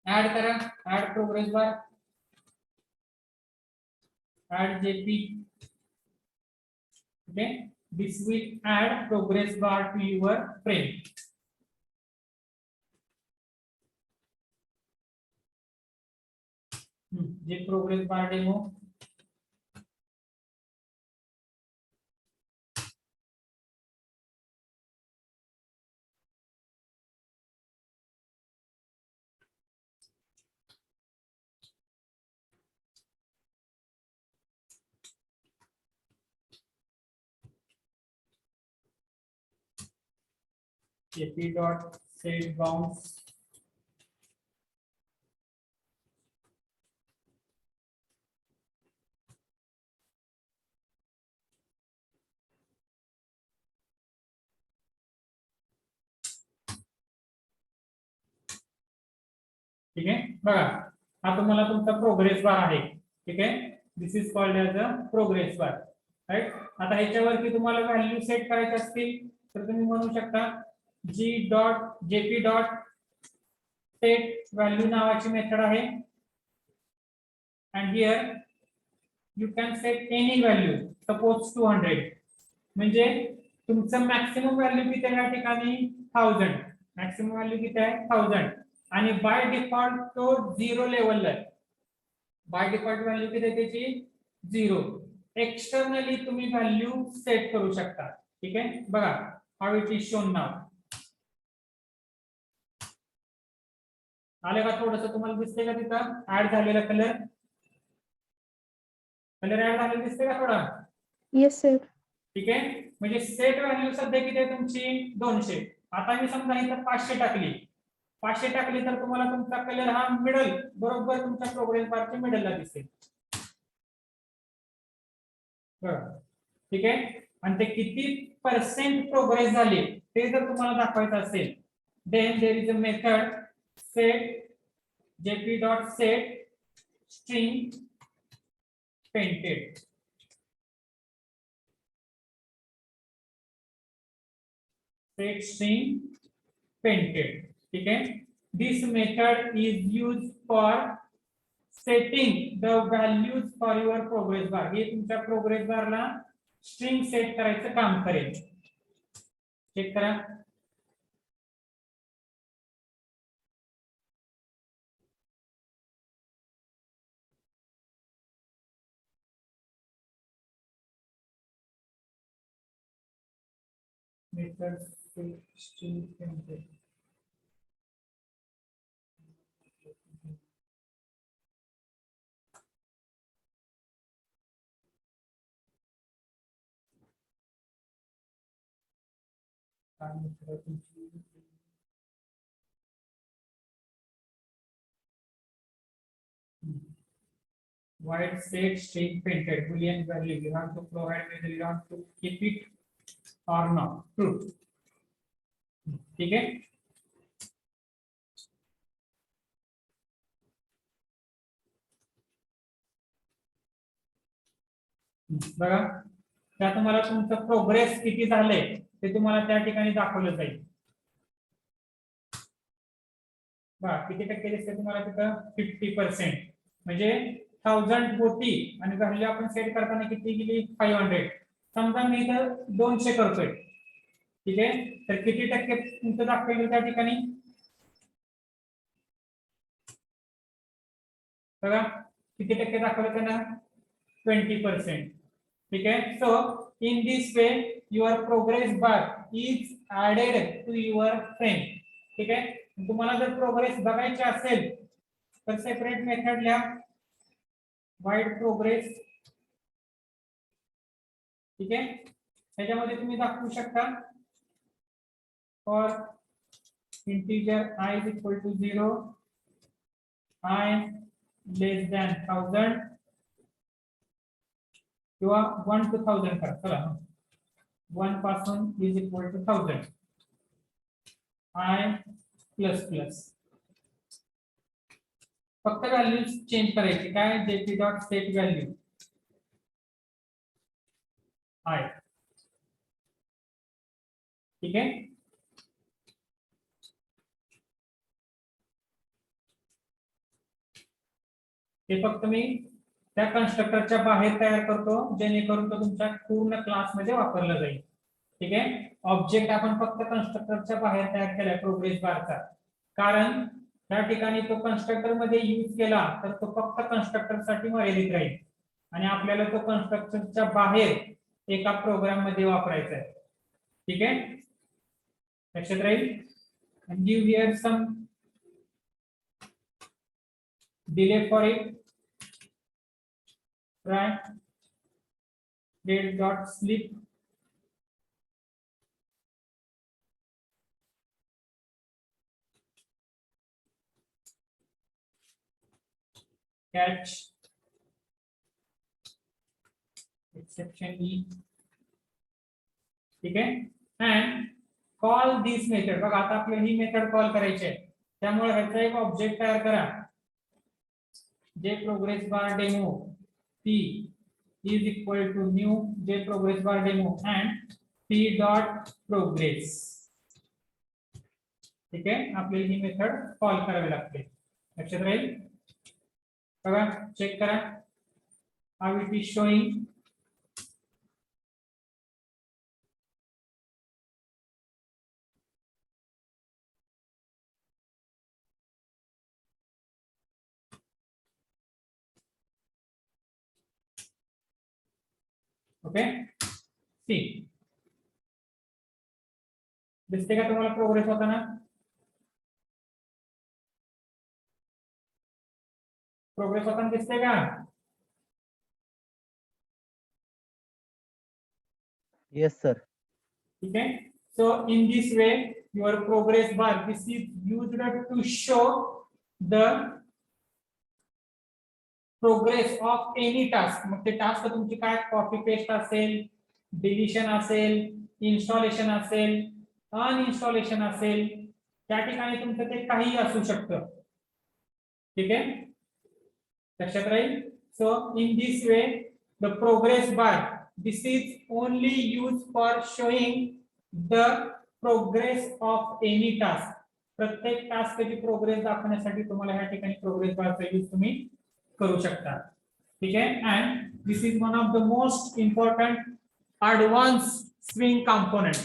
ऍड करा. Add progress bar. Add jp. Okay. This will add progress bar to your frame. J progress bar demo jp dot set bounds ठीक आहे बघा हा तुम्हाला तुमचा प्रोग्रेस बार आहे ठीक आहे this is called as a progress bar right आता ह्याच्यावरती तुम्हाला व्हॅल्यू सेट करायचे असतील तर तुम्ही म्हणू शकता G dot JP dot set value नावाची मेथड आहे and here you can set any value suppose 200 म्हणजे तुमचं मॅक्सिमम व्हॅल्यू किती आहे या ठिकाणी 1000 मॅक्सिमम व्हॅल्यू किती आहे 1000 आणि बाय डिफॉल्ट तो 0 लेवलला आहे बाय डिफॉल्ट व्हॅल्यू किती आहे त्याची 0 एक्सटर्नली तुम्ही व्हॅल्यू सेट करू शकता ठीक आहे बघा हाऊ इट इज शोन नाव आले का थोडंसं तुम्हाला दिसते का तिथं ऍड झालेला कलर कलर ऍड झालेला दिसते का थोडा Yes, sir. ठीक आहे म्हणजे सेट व्हॅल्यू सध्या किती आहे तुमची 200 आता मी समजा इथं 500 टाकली तर तुम्हाला तुमचा कलर हा मिडल बरोबर तुमच्या प्रोग्रेस बारच्या मिडलला दिसेल ठीक आहे आणि ते किती पर्सेंट प्रोग्रेस झाली ते जर तुम्हाला दाखवायचं असेल then there is a method set jp dot set string painted set string painted ठीक है this method is used for setting the values for your progress bar हे तुमच्या प्रोग्रेस बारला स्ट्रिंग सेट करायचं काम करेल चेक करा method set string painted void set string painted boolean value you have to provide whether you want to keep it or not true ठीक है बघा त्या तुम्हाला तुमचं प्रोग्रेस किती झाले ते तुम्हाला त्या ठिकाणी दाखवलं जाईल बघा किती टक्के दिसते तुम्हाला तिथं 50% म्हणजे 1000 होती आणि व्हॅल्यू आपण सेट करताना किती गेली 500 समजा मी इथं 200 करतोय ठीक आहे तर किती टक्के तुमचं दाखवलं त्या ठिकाणी बघा किती टक्के दाखवलं त्यांना 20% ठीक आहे so in this way your progress bar is added to your frame ठीक आहे तुम्हाला जर प्रोग्रेस बघायची असेल तर सेपरेट मेथड लिहा वाईड प्रोग्रेस ठीक आहे त्याच्यामध्ये तुम्ही दाखवू शकता for integer i is equal to 0 i less than 1000 किंवा 1 to 1000 करा चला 1 पासून is equal to 1000 i plus plus फक्त व्हॅल्यूज चेंज करायची काय jp dot set value i ठीक आहे हे फक्त मी त्या कन्स्ट्रक्टरच्या बाहेर तयार करतो जेणेकरून तो तुमच्या पूर्ण क्लासमध्ये वापरला जाईल ठीक आहे ऑब्जेक्ट आपण फक्त कन्स्ट्रक्टरच्या बाहेर तयार केलाय प्रोग्रेस बारचा कारण त्या ठिकाणी तो कन्स्ट्रक्टर मध्ये यूज केला तर तो फक्त कन्स्ट्रक्टर साठी मर्यादित राहील आणि आपल्याला तो कन्स्ट्रक्टरच्या बाहेर एका प्रोग्राम मध्ये वापरायचा आहे ठीक आहे लक्षात राहील and give here some delay for it try date dot sleep catch exception E, ठीक आहे. And call this method. बघा आता आपल्याला ही मेथड कॉल करायची आहे, त्यामुळे ह्याचा एक ऑब्जेक्ट तयार करा, जे progress bar demo p is equal to new जे progress bar demo and p dot progress. ठीक आहे, आपल्याला ही मेथड कॉल करावी लागते. लक्षात राहील. बघा चेक करा, how it is showing. Okay, see दिसते का तुम्हाला प्रोग्रेस होताना? प्रोग्रेस होताना दिसते का? Yes, sir. ठीक है. So in this way your progress bar, this is used to show the progress of any task. मग ते टास्क तुमची काय कॉपी पेस्ट असेल, डिलीशन असेल, इन्स्टॉलेशन असेल, अनइन्स्टॉलेशन असेल, त्या ठिकाणी तुमचं ते काही असू शकतं. ठीक आहे, लक्षात राहील. So in this way the progress bar, this is only used for showing the progress of any task. प्रत्येक टास्कची प्रोग्रेस दाखवण्यासाठी तुम्हाला ह्या ठिकाणी प्रोग्रेस बारचा यूज तुम्ही करू शकता. ठीक आहे. And this is one of the most important advance swing component.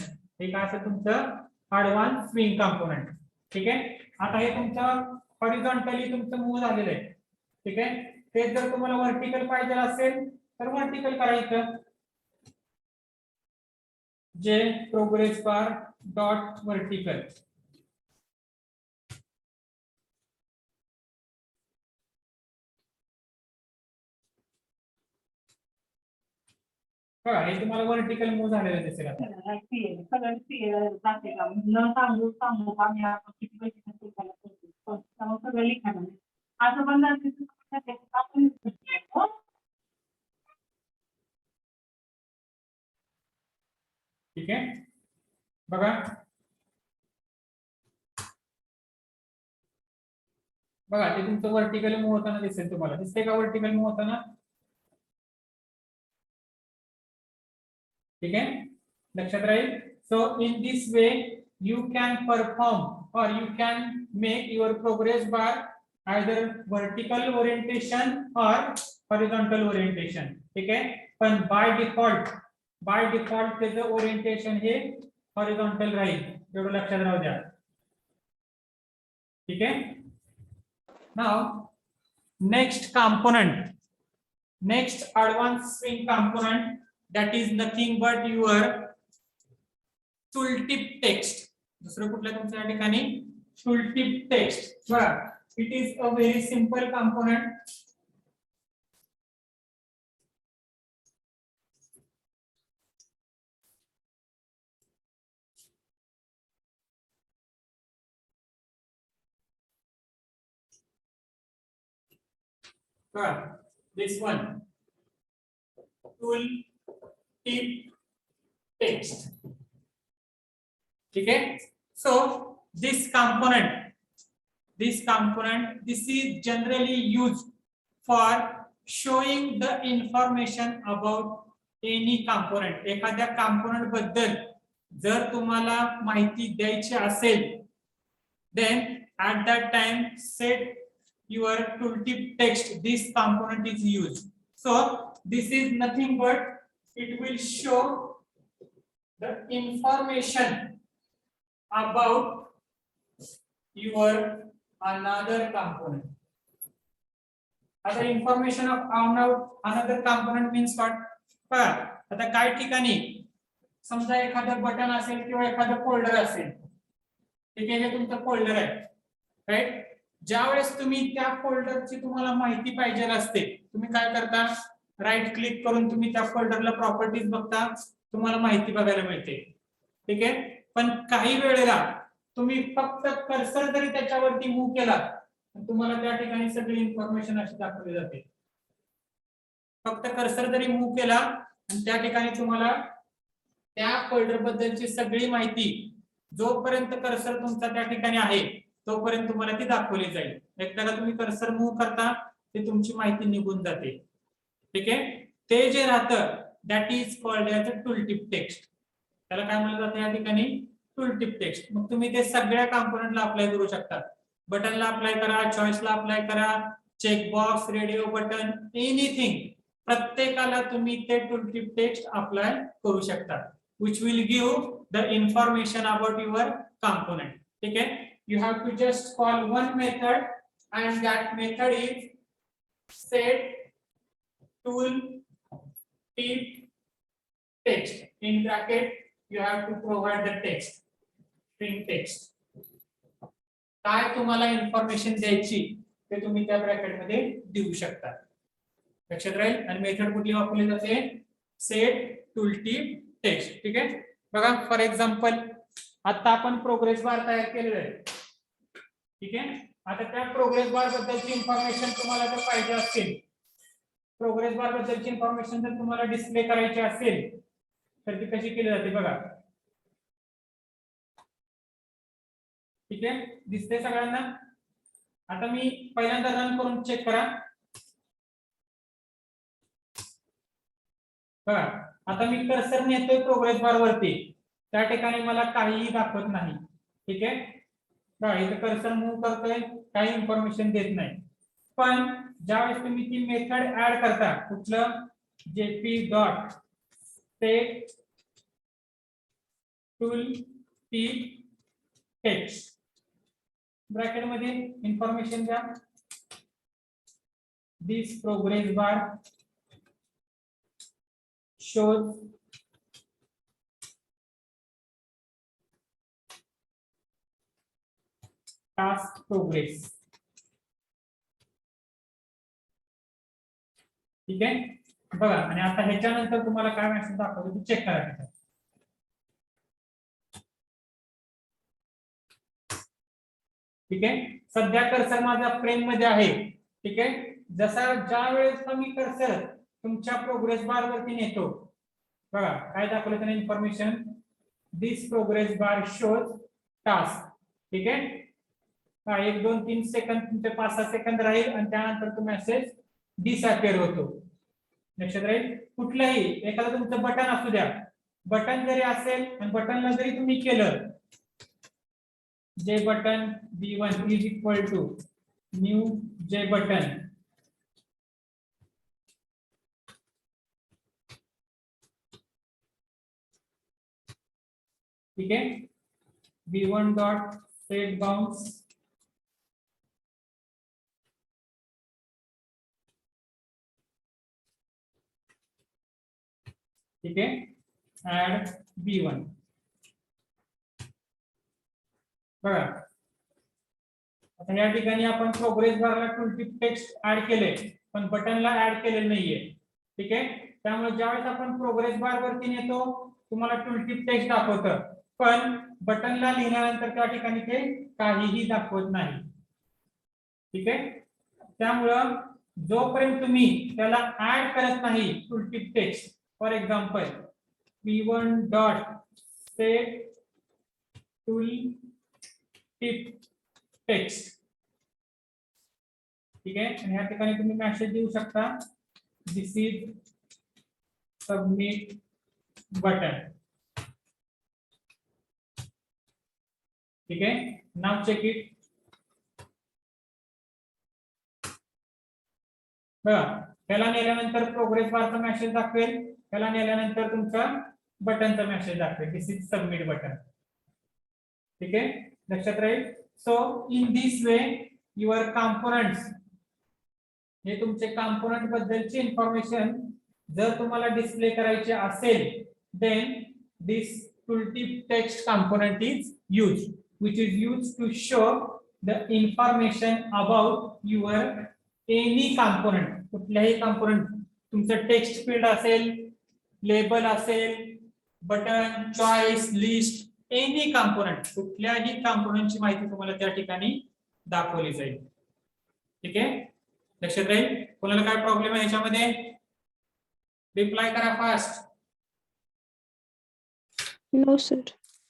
हे काय असेल तुमचं ऍडव्हान्स स्विंग कंपोनेंट. ठीक आहे. आता हे तुमचं हॉरिझॉन्टली तुमचं मूव्ह झालेलं आहे. ठीक आहे. ते जर तुम्हाला व्हर्टिकल पाहिजे असेल तर व्हर्टिकल करायचं, जे प्रोग्रेस बार डॉट व्हर्टिकल. बघा हे तुम्हाला व्हर्टिकल मूव्ह झालेलं दिसेल. ठीक आहे. बघा बघा ते तुमचं व्हर्टिकल मूव्ह होताना दिसेल. तुम्हाला दिसते का व्हर्टिकल मूव्ह होताना? ठीक आहे, लक्षात राहील. So in this way you can perform or you can make your progress bar either vertical orientation or horizontal orientation. ठीक आहे, पण बाय डिफॉल्ट त्याचं ओरिएंटेशन हे हॉरिझॉन्टल राहील, एवढं लक्षात राहू द्या. ठीक आहे. Now next component, next advanced swing component, that is nothing but your tooltip text. दुसरं कुठलं तुमच्या या ठिकाणी tooltip text. बघा it is a very simple component. बघा this one tool tip text. ठीक है. So this component this is generally used for showing the information about any component. एखाद्या component बद्दल जर तुम्हाला माहिती द्यायची असेल then at that time set your tooltip text, this component is used. So this is nothing but it will show the information about your another component. Other information of another component means what? आता काय ठिकाणी समजा एखादं button असेल किंवा एखादं folder असेल. ठीक आहे, हे तुमचं फोल्डर आहे राईट. ज्यावेळेस तुम्ही त्या फोल्डरची तुम्हाला माहिती पाहिजे असते, तुम्ही काय करता, राईट क्लिक करून तुम्ही त्या फोल्डरला प्रॉपर्टीज बघता, तुम्हाला माहिती बघायला मिळते. ठीक आहे, पण काही वेळेला तुम्ही फक्त कर्सर जरी त्याच्यावरती मूव्ह केला तुम्हाला त्या ठिकाणी सगळी इन्फॉर्मेशन अशी दाखवली जाते. फक्त कर्सर जरी मूव्ह केला आणि त्या ठिकाणी तुम्हाला त्या फोल्डर बद्दलची सगळी माहिती जोपर्यंत कर्सर तुमचा त्या ठिकाणी आहे तोपर्यंत तुम्हाला ती दाखवली जाईल. एकदा का तुम्ही कर्सर मूव्ह करता ते तुमची माहिती निघून जाते. ठीक आहे. ते जे राहतं that is called as a tool tip text. त्याला काय म्हटलं जातं या ठिकाणी? Tool tip text. मग तुम्ही ते सगळ्या कंपोनेंटला अप्लाय करू शकता. बटनला अप्लाय करा, चॉईसला अप्लाय करा, check box, radio button, anything. प्रत्येकाला तुम्ही ते टूल टिप टेक्स्ट अप्लाय करू शकता. which will give the information about your component. ठीक है. You have to just call one method and that method is set tool tip text. In bracket you have to provide the text, string text. काय तुम्हाला information द्यायची ते तुम्ही त्या bracket मध्ये देऊ शकता. लक्षात राहील. आणि मेथड कुठली वापरली जाते? Set tool tip text. ठीक आहे. बघा फॉर एक्झाम्पल आता आपण प्रोग्रेस बार तयार केलेला आहे. ठीक आहे. आता त्या प्रोग्रेस बार बद्दलची इन्फॉर्मेशन तुम्हाला जर पाहिजे असेल, प्रोग्रेस बार बद्दलची इन्फॉर्मेशन जर तुम्हाला डिस्प्ले करायची असेल तर ती कशी केली जाते बघा. ठीक आहे. दिसते सगळ्यांना? आता मी पहिल्यांदा रन करून चेक करा. बघा आता मी कर्सर नेतोय प्रोग्रेस बार वरती, त्या ठिकाणी मला काहीही दाखवत नाही. ठीक आहे. बघा इथे कर्सर मूव्ह करतोय, काही इन्फॉर्मेशन देत नाही. पण ज्यावेळेस तुम्ही ती मेथड ऍड करता, कुठलं? JP dot set tool tip text. Bracket मध्ये इन्फॉर्मेशन द्या. This progress bar shows task progress. ठीक आहे. बघा आणि आता ह्याच्यानंतर तुम्हाला काय मेसेज दाखवतो ते चेक करा तिथे. ठीक आहे. सध्या कर्सर माझा फ्रेम मध्ये आहे. ठीक आहे. जसा ज्या वेळेस मी कर्सर तुमच्या प्रोग्रेस बार वरती नेतो, बघा काय दाखवलं त्याने इन्फॉर्मेशन. दिस प्रोग्रेस बार शोज टास्क. ठीक आहे. 1 2 3 सेकंद तुमचे 5-6 सेकंद राहील आणि त्यानंतर तो मेसेज डिसअपिअर होतो. लक्षात राहील. कुठलंही एखादं तुमचं बटन असू द्या, बटन जरी असेल आणि बटनला जरी तुम्ही केलं J button b1 is equal to new J button, ठीक है. b1 डॉट सेट बाउंस ठीक है. Add b1. बघा आता या ठिकाणी आपण प्रोग्रेस बारला टूल टिप टेक्स्ट ऍड केले पण बटनला ऍड केलेलं नाहीये. ठीक आहे. त्यामुळे ज्यावेळेस आपण प्रोग्रेस बार वरती नेतो तुम्हाला टूल टिप टेक्स्ट दाखवतं, पण बटनला लिहिल्यानंतर त्या ठिकाणी ते काहीही दाखवत नाही. ठीक आहे. त्यामुळं जोपर्यंत तुम्ही त्याला ऍड करत नाही tool tip text, for example b1 dot set tool tip text. ठीक आहे. आणि या ठिकाणी तुम्ही मेसेज देऊ शकता दिस इज सबमिट बटन. ठीक आहे. नाव चेक इट. बघा त्याला नेल्यानंतर प्रोग्रेस बारचा मेसेज दाखवेल, त्याला नेल्यानंतर तुमचा बटनचा मेसेज दाखवेल दिस इज सबमिट बटन. ठीक आहे. लक्षात राहील. So in this way your components, हे तुमचे कॉम्पोनंट बद्दलची इन्फॉर्मेशन जर तुम्हाला डिस्प्ले करायचे असेल then this tooltip text component is use which is used to show the information about your any component. कुठल्याही कॉम्पोनंट, तुमचं टेक्स्ट फील्ड असेल, लेबल असेल, button, choice, list, any component, कुठल्याही कॉम्पोनंटची माहिती तुम्हाला त्या ठिकाणी दाखवली जाईल. ठीक आहे, लक्षात राहील. कोणाला काय प्रॉब्लेम आहे याच्यामध्ये रिप्लाय करा फास्ट. No, sir.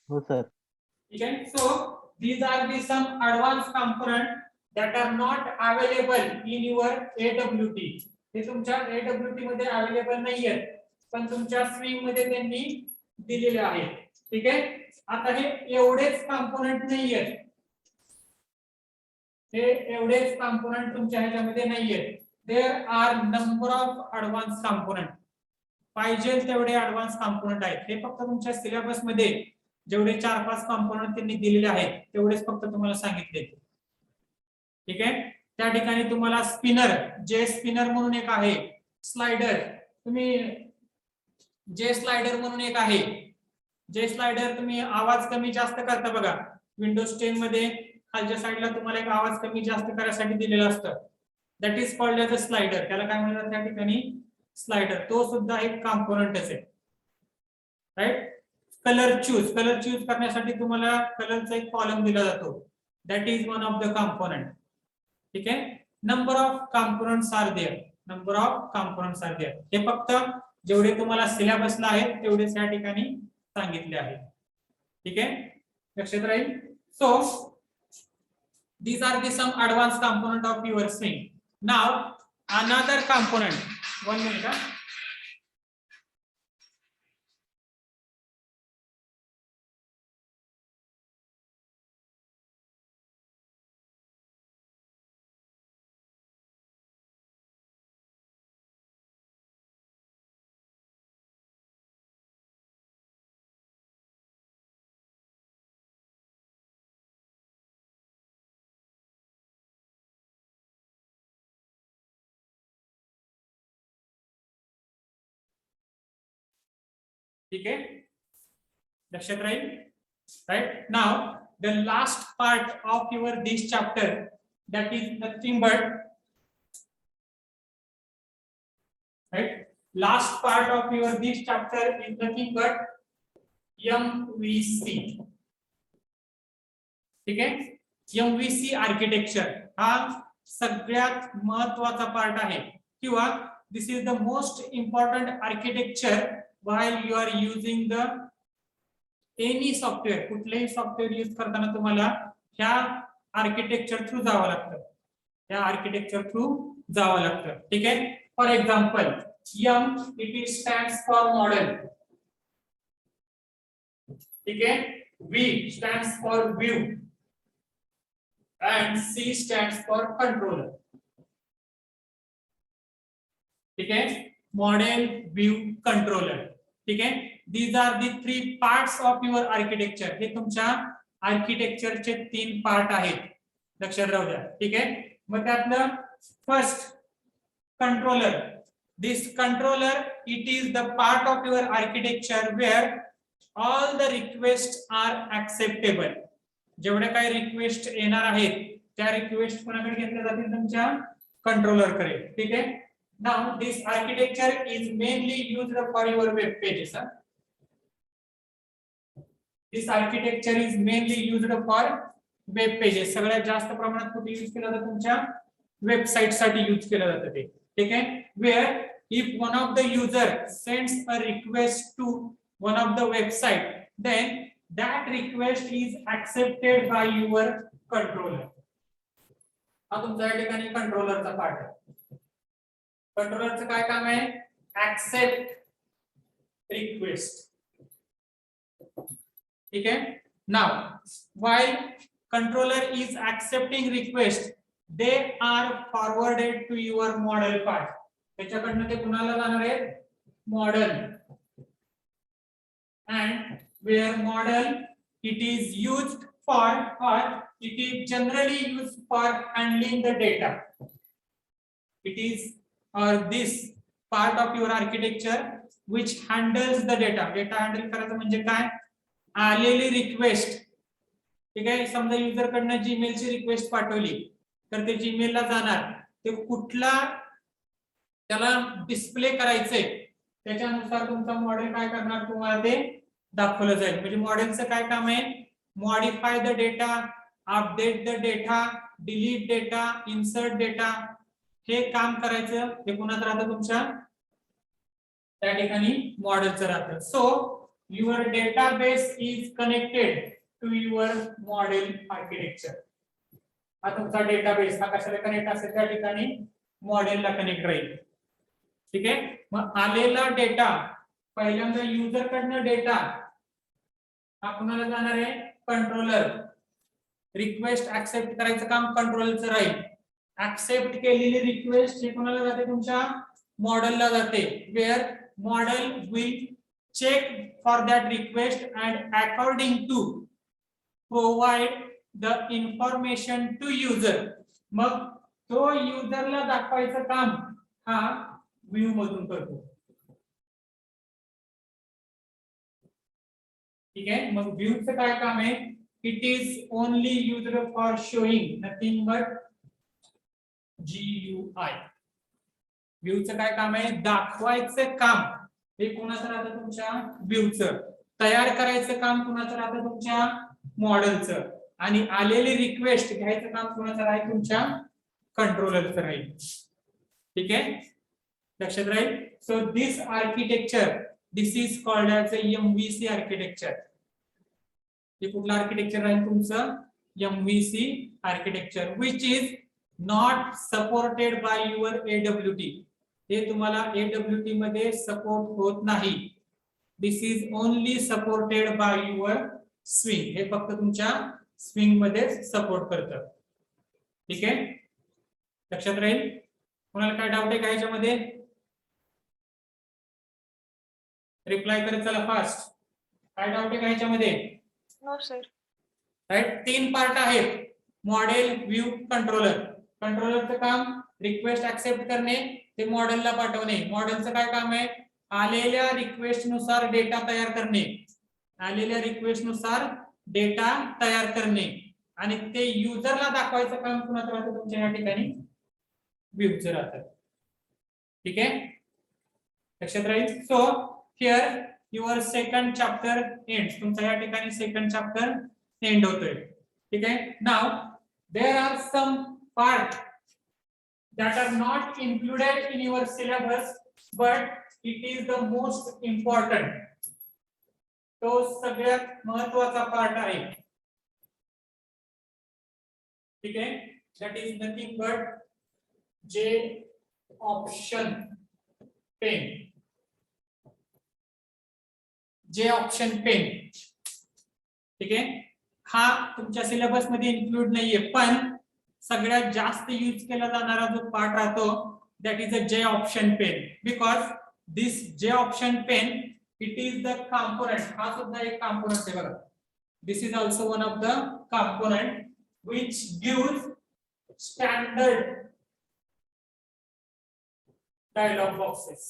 हो सर. ठीक आहे. So these are the some advanced component that are not available in your AWT. हे तुमच्या AWT मध्ये अवेलेबल नाहीयेत, पण तुमच्या स्ट्रीम मध्ये त्यांनी दिलेले आहेत. ठीक आहे. आता हे एवढेच कंपोनेंट नाहीयेत, हे एवढेच कंपोनेंट तुमच्या ह्याच्यामध्ये नाहीयेत. There are number of advance component. पाहिजे तेवढे ऍडव्हान्स कंपोनेंट आहेत. हे फक्त तुमच्या सिलेबस मध्ये जेवढे 4-5 कंपोनेंट त्यांनी दिलेले आहेत तेवढेच फक्त तुम्हाला सांगितले. ठीक आहे. त्या ठिकाणी तुम्हाला स्पिनर, जे स्पिनर म्हणून एक आहे, स्लाइडर, तुम्ही जे स्लाइडर म्हणून एक आहे, जे स्लाइडर तुम्ही आवाज कमी जास्त करता बघा. विंडोज 10 मध्ये खालच्या साईडला तुम्हाला एक आवाज कमी जास्त करायसाठी दिलेलं असतं. That is called as a slider. त्याला काय म्हणतात त्या ठिकाणी? स्लाइडर. तो सुद्धा एक कंपोनेंटच आहे. राईट. कलर चूज करण्यासाठी तुम्हाला कलरचा एक कॉलम दिला जातो. That is one of the component. ठीक आहे. Number of components are there. हे फक्त जेवढे तुम्हाला सिलेबसला आहेत तेवढेच या ठिकाणी सांगितले आहे. ठीक आहे, लक्षात राहील. So these are the some advanced component of your string. Now another component. 1 minute. ठीक आहे, लक्षात राहील. Right. Now the last part of your this chapter, that is nothing but, right, last part of your this chapter is nothing but MVC. ठीक आहे. MVC architecture हा सगळ्यात महत्त्वाचा part आहे, किंवा this is the most important architecture while you are using the any software. कुठलेही software use करताना तुम्हाला ह्या आर्किटेक्चर थ्रू जावं लागतं. ठीक आहे. For example, M it stands for model. ठीक आहे. V stands for view and C stands for controller. ठीक आहे. Model, view, controller. ठीक आहे. these are the 3 parts of your architecture. हे तुमच्या आर्किटेक्चरचे 3 पार्ट आहेत, लक्षात राहू द्या. ठीक आहे. मग त्यातलं first controller. This controller it is the part of your architecture where all the request are acceptable. जेवढे काही रिक्वेस्ट येणार आहेत त्या रिक्वेस्ट कोणाकडे घेतल्या जातील? तुमच्या कंट्रोलर कडे. ठीक आहे. Now this architecture is mainly used for your web pages. This architecture is mainly used for web pages. सगळ्यात जास्त प्रमाणात कुठे यूज केलं जातं? तुमच्या वेबसाईट साठी यूज केलं जातं ते. ठीक आहे. Where if one of the user sends a request to one of the website, then that request is accepted by your controller. हा तुमच्या या ठिकाणी कंट्रोलरचा पार्ट आहे. कंट्रोलरचं काय काम आहे? Accept request. ठीक आहे. Now while controller is accepting request, they are forwarded to your model part. त्याच्याकडनं ते कुणाला जाणार आहे? Model. and where model it is used for, or it is generally used for handling the data. It is or this part of your architecture which handles the data. Data handle करायचं म्हणजे काय? आलेली request. ठीक आहे. समजा user कडनं Gmail ची request पाठवली तर ते जीमेल ला जाणार, ते कुठला त्याला डिस्प्ले करायचंय त्याच्यानुसार तुमचा मॉडेल काय करणार? तुम्हाला ते दाखवलं जाईल. म्हणजे मॉडेलचं काय काम आहे? Modify the data, update the data, delete data, insert data हे काम करायचं हे कुणाचं राहतं तुमच्या त्या ठिकाणी मॉडेलचं राहतं. So your database is connected to your model architecture. हा तुमचा डेटाबेस हा कशाला कनेक्ट असेल त्या ठिकाणी मॉडेलला कनेक्ट राहील. ठीक आहे. मग आलेला डेटा पहिल्यांदा युजर कडनं डेटा हा कुणाला जाणार आहे कंट्रोलर. रिक्वेस्ट ऍक्सेप्ट करायचं काम कंट्रोलरचं राहील. ऍक्सेप्ट केलेली रिक्वेस्ट हे कोणाला जाते तुमच्या मॉडेलला जाते. Where model will check for that request and according to provide the information to user. मग तो युजरला दाखवायचं काम हा व्ह्यू मधून करतो. ठीक आहे. मग व्ह्यूचं काय काम आहे. It is only user for showing nothing but GUI. व्ह्यूचं काय काम आहे दाखवायचं काम हे कोणाचं राहतं तुमच्या व्ह्यूचं. तयार करायचं काम कोणाचं राहतं तुमच्या मॉडेलचं. आणि आलेली रिक्वेस्ट घ्यायचं काम कोणाचं राहील तुमच्या कंट्रोलरचं राहील. ठीक आहे. लक्षात राहील. So this architecture this is called as MVC architecture. हे कुठलं आर्किटेक्चर राहील तुमचं MVC architecture which is not supported by your AWT. हे तुम्हाला AWT मध्ये सपोर्ट होत नाही. This is only supported by your swing. हे फक्त तुमच्या स्विंग मध्ये सपोर्ट करतं. ठीक आहे. लक्षात राहील. कोणाला काय डाऊट आहे का याच्यामध्ये रिप्लाय करत चला फास्ट. काय डाऊट आहे का याच्यामध्ये. No sir. राईट. 3 पार्ट आहेत मॉडेल व्ह्यू कंट्रोलर. कंट्रोलरचं काम रिक्वेस्ट ऍक्सेप्ट करणे ते मॉडेलला पाठवणे. मॉडेलचं काय काम आहे आलेल्या रिक्वेस्ट नुसार डेटा तयार करणे. आलेल्या रिक्वेस्ट नुसार डेटा तयार करणे आणि ते युजरला दाखवायचं काम कुणाचं राहतं तुमच्या या ठिकाणी व्ह्यूचं राहतं. ठीक आहे. लक्षात राहील. So here your second chapter end. तुमचा या ठिकाणी सेकंड चॅप्टर एंड होतोय. ठीक आहे. Now there are some part that are not included in your syllabus but it is the most important. तो सगळ्यात महत्त्वाचा पार्ट आहे. ठीक आहे. that is nothing but J option pen. J option pen. ठीक आहे. हा तुमच्या सिलेबस मध्ये इन्क्लूड नाहीये पण सगळ्यात जास्त यूज केला जाणारा जो पार्ट राहतो that is a J option pane. Because this J option pane it is the component. हा सुद्धा एक कॉम्पोनंट आहे बघा. This is also one of the component which gives standard dialog boxes.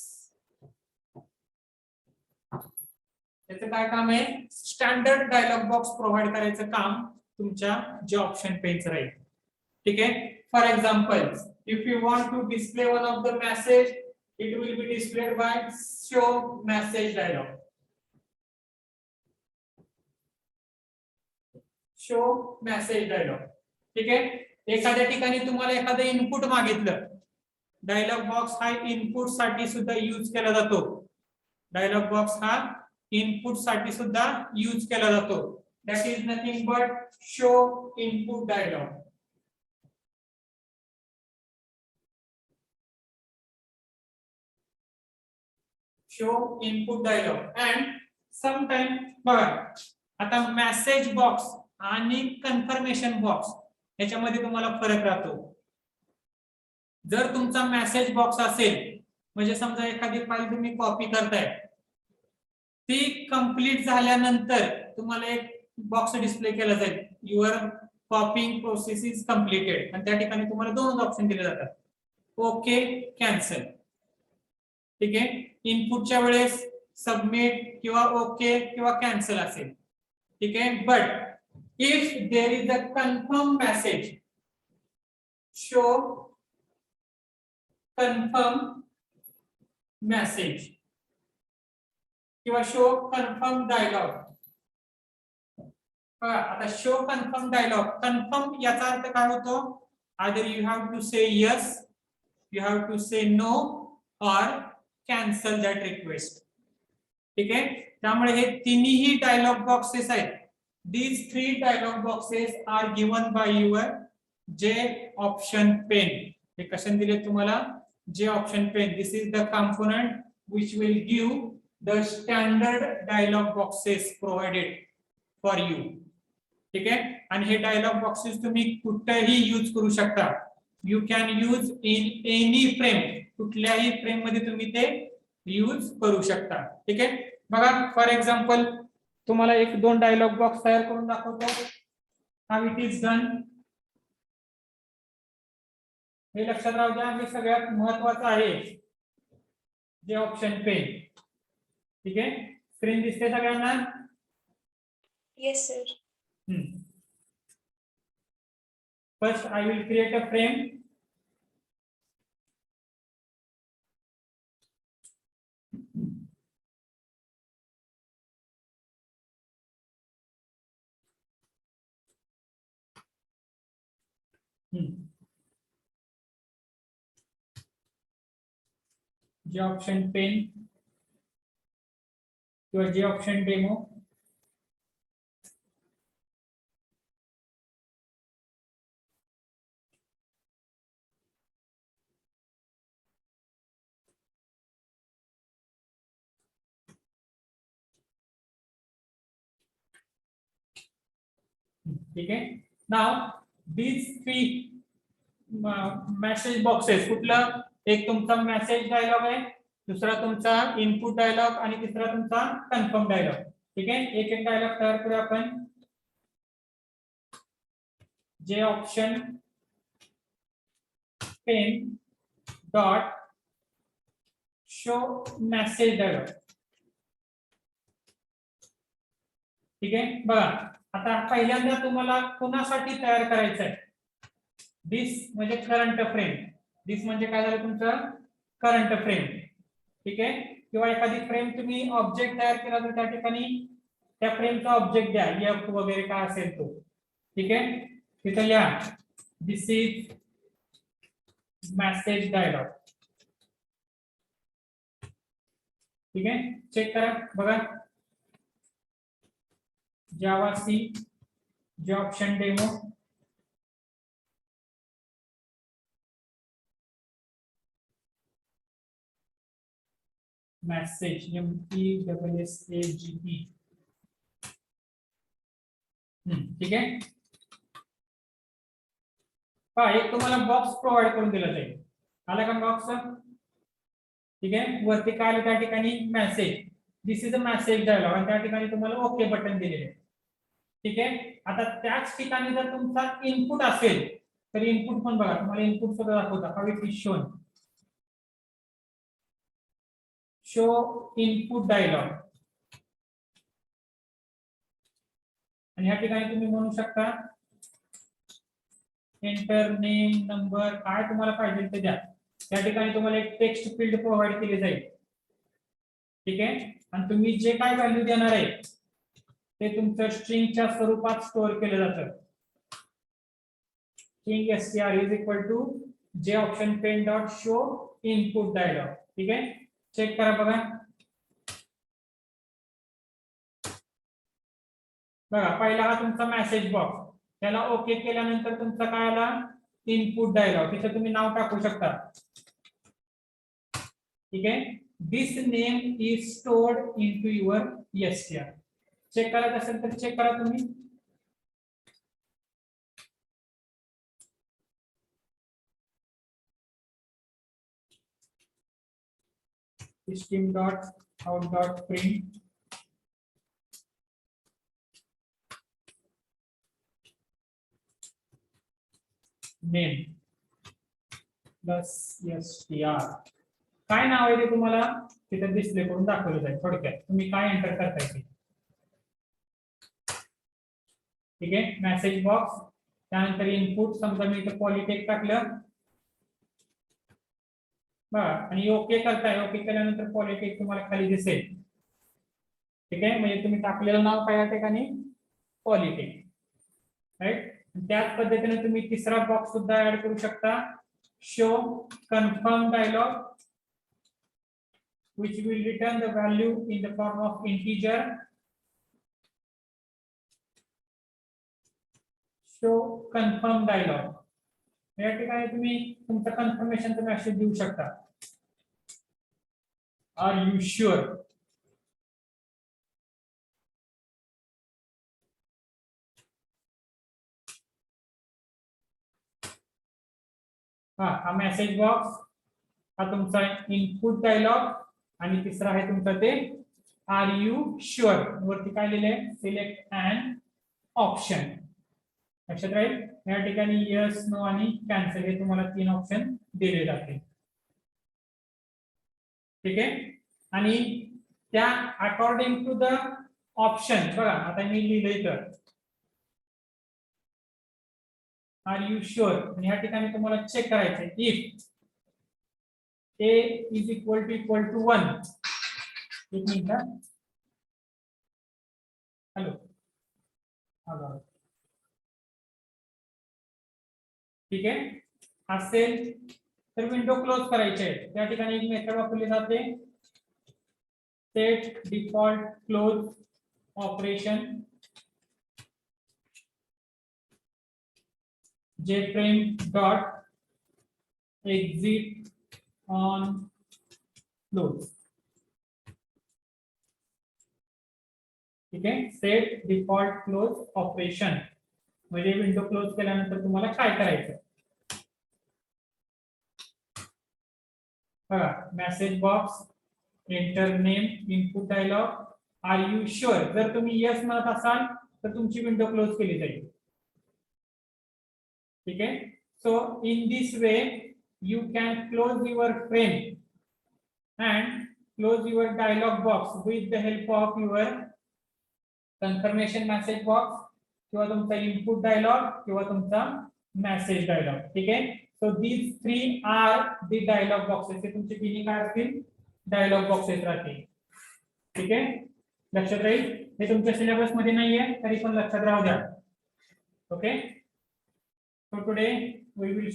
त्याचं काय काम आहे स्टँडर्ड डायलॉग बॉक्स प्रोव्हाइड करायचं काम तुमच्या J ऑप्शन पेनचं राहील. ठीक आहे. For example if you want to display one of the message it will be displayed by show message dialog. Show message dialog. ठीक आहे. एखाद्या ठिकाणी तुम्हाला एखादं इनपुट मागितलं. डायलॉग बॉक्स हा इनपुट साठी सुद्धा यूज केला जातो. डायलॉग बॉक्स हा इनपुट साठी सुद्धा यूज केला जातो. That is nothing but show input dialog. Show input dialog and sometime बघा आता मेसेज बॉक्स आणि कन्फर्मेशन बॉक्स याच्यामध्ये तुम्हाला फरक राहतो. जर तुमचा मेसेज बॉक्स असेल म्हणजे समजा एखादी फाईल तुम्ही कॉपी करताय ती कंप्लीट झाल्यानंतर तुम्हाला एक बॉक्स डिस्प्ले केला जाईल युअर कॉपिंग प्रोसेस इज कंप्लीटेड आणि त्या ठिकाणी तुम्हाला 2 ऑप्शन दिले जातात ओके कॅन्सल. ठीक आहे. इनपुटच्या वेळेस सबमिट किंवा ओके किंवा कॅन्सल असेल. ठीक आहे. But if there is a confirm message show confirm message किंवा शो कन्फर्म डायलॉग बघा आता शो कन्फर्म डायलॉग. कन्फर्म याचा अर्थ काय होतो? Either you have to say yes, you have to say no or cancel that request. ठीक आहे. त्यामुळे हे तिन्ही डायलॉग बॉक्सेस आहेत. These 3 dialog boxes are given by your J option pen. हे कशाने दिले तुम्हाला? J option pen. This is the component which will give the standard dialog boxes provided for you. ठीक आहे. आणि हे डायलॉग बॉक्सेस तुम्ही कुठेही यूज करू शकता. You can use in any frame. कुठल्याही फ्रेम मध्ये तुम्ही ते यूज करू शकता. ठीक आहे. बघा फॉर एक्झाम्पल तुम्हाला एक 2 डायलॉग बॉक्स तयार करून दाखवतो. How it is done. हे लक्षात राहू द्या, हे सगळ्यात महत्त्वाचं आहे जे ऑप्शन पेन. ठीक आहे. स्क्रीन दिसते सगळ्यांना? Yes, sir. First I will create a frame. जे ऑप्शन पेन किंवा जे ऑप्शन डेमो. ठीक आहे. नाव these 3 मेसेज बॉक्सेस. कुठलं? एक तुमचा मेसेज डायलॉग आहे, दुसरा तुमचा इनपुट डायलॉग आणि तिसरा तुमचा कन्फर्म डायलॉग. ठीक आहे. एक एक डायलॉग तयार करूया आपण. J option pane dot show message dialog. ठीक आहे. बघा आता पहिल्यांदा तुम्हाला कोणासाठी तयार करायचं आहे? दिस म्हणजे करंट फ्रेम. दिस म्हणजे काय झालं तुमचं? Current frame. ठीक आहे. किंवा एखादी फ्रेम तुम्ही ऑब्जेक्ट तयार केला तर त्या ठिकाणी त्या फ्रेमचा ऑब्जेक्ट द्या, एफ वगैरे काय असेल तो. ठीक आहे. तिथे लिहा दिस इज मेसेज डायलॉग. ठीक आहे. चेक करा बघा. जावा सी जे ऑप्शन डेमो. Message MESSAGE. ठीक आहे. एक तुम्हाला बॉक्स प्रोव्हाइड करून दिला जाईल. आला का बॉक्स? ठीक आहे. वरती काय आलं त्या ठिकाणी? Message. This is a message dialog आणि त्या ठिकाणी तुम्हाला ओके बटन दिलेले आहे. ठीक आहे. आता त्याच ठिकाणी जर तुमचा इनपुट असेल तर इनपुट पण बघा. तुम्हाला इनपुट सुद्धा दाखवता. How it is shown. Show input dialog. आणि या ठिकाणी तुम्ही म्हणू शकता एंटर नेम नंबर काय तुम्हाला पाहिजे ते द्या. या ठिकाणी तुम्हाला एक टेक्स्ट फील्ड प्रोव्हाइड केले जाईल. ठीक आहे. आणि तुम्ही जे काय व्हॅल्यू देणार आहे ते तुमचं स्ट्रिंगच्या स्वरूपात स्टोअर केलं जातं. String str is equal to J option pane dot show input dialog. ठीक आहे. चेक करा बघा. बघा पहिला हा तुमचा मेसेज बॉक्स. त्याला ओके केल्यानंतर तुमचा काय आला? Input dialog. तिथे तुम्ही नाव टाकू शकता. ठीक आहे. This name is stored into your str. Check करायचं असेल तर चेक करा तुम्ही. system.out.print name plus str. काय नाव आहे ते तुम्हाला तिथे डिस्प्ले करून दाखवलं जाईल. थोडक्यात तुम्ही काय एंटर करताय ते. ठीक आहे. Message box. त्यानंतर इनपुट. समजा मी इथे पॉलिटेक टाकलं बघा आणि ओके करताय. ओके केल्यानंतर पॉलिटेक तुम्हाला खाली दिसेल. ठीक आहे. म्हणजे तुम्ही टाकलेलं नाव काय या ठिकाणी पॉलिटिक, राईट. त्याच पद्धतीने तुम्ही तिसरा बॉक्स सुद्धा ऍड करू शकता, show confirm dialog which will return the value in the form of integer. Show confirm dialog. या ठिकाणी तुम्ही तुमचं कन्फर्मेशन तुम्ही असे देऊ शकता, आर यू शुअर. हा मेसेज बॉक्स, हा तुमचा इनपुट डायलॉग, आणि तिसरा आहे तुमचा ते आर यू शुअर. वरती काय लिहिलंय, सिलेक्ट अँड ऑप्शन. लक्षात राहील, या ठिकाणी यस, नो आणि कॅन्सल हे तुम्हाला 3 ऑप्शन दिले जातील. ठीक आहे. आणि त्या अकॉर्डिंग टू द ऑप्शन बघा, आता मी लिहिलंय तर आर यू शुअर, आणि या ठिकाणी तुम्हाला चेक करायचंय if A is equal to 1. एक मिनिट, हॅलो. ठीक आहे. असेल तर विंडो क्लोज करायची आहे. त्या ठिकाणी एक मेथड वापरली जाते, set default close operation jframe dot exit on close. ठीक आहे. सेट डिफॉल्ट क्लोज ऑपरेशन म्हणजे विंडो क्लोज केल्यानंतर तुम्हाला काय करायचं बघा, message box, enter name, input dialog, are you sure. जर तुम्ही यस म्हणत असाल तर तुमची विंडो क्लोज केली जाईल. ठीक आहे. So in this way you can close your frame and close your dialog box with the help of your confirmation message box किंवा तुमचा input dialog किंवा तुमचा message dialog. ठीक आहे. so these 3 are the dialog boxes. हे तुमचे तिन्ही काय असतील, dialog boxes राहतील. ठीक आहे. लक्षात राहील, हे तुमच्या सिलेबस मध्ये नाहीये तरी पण लक्षात राहू द्या. Okay. so today we will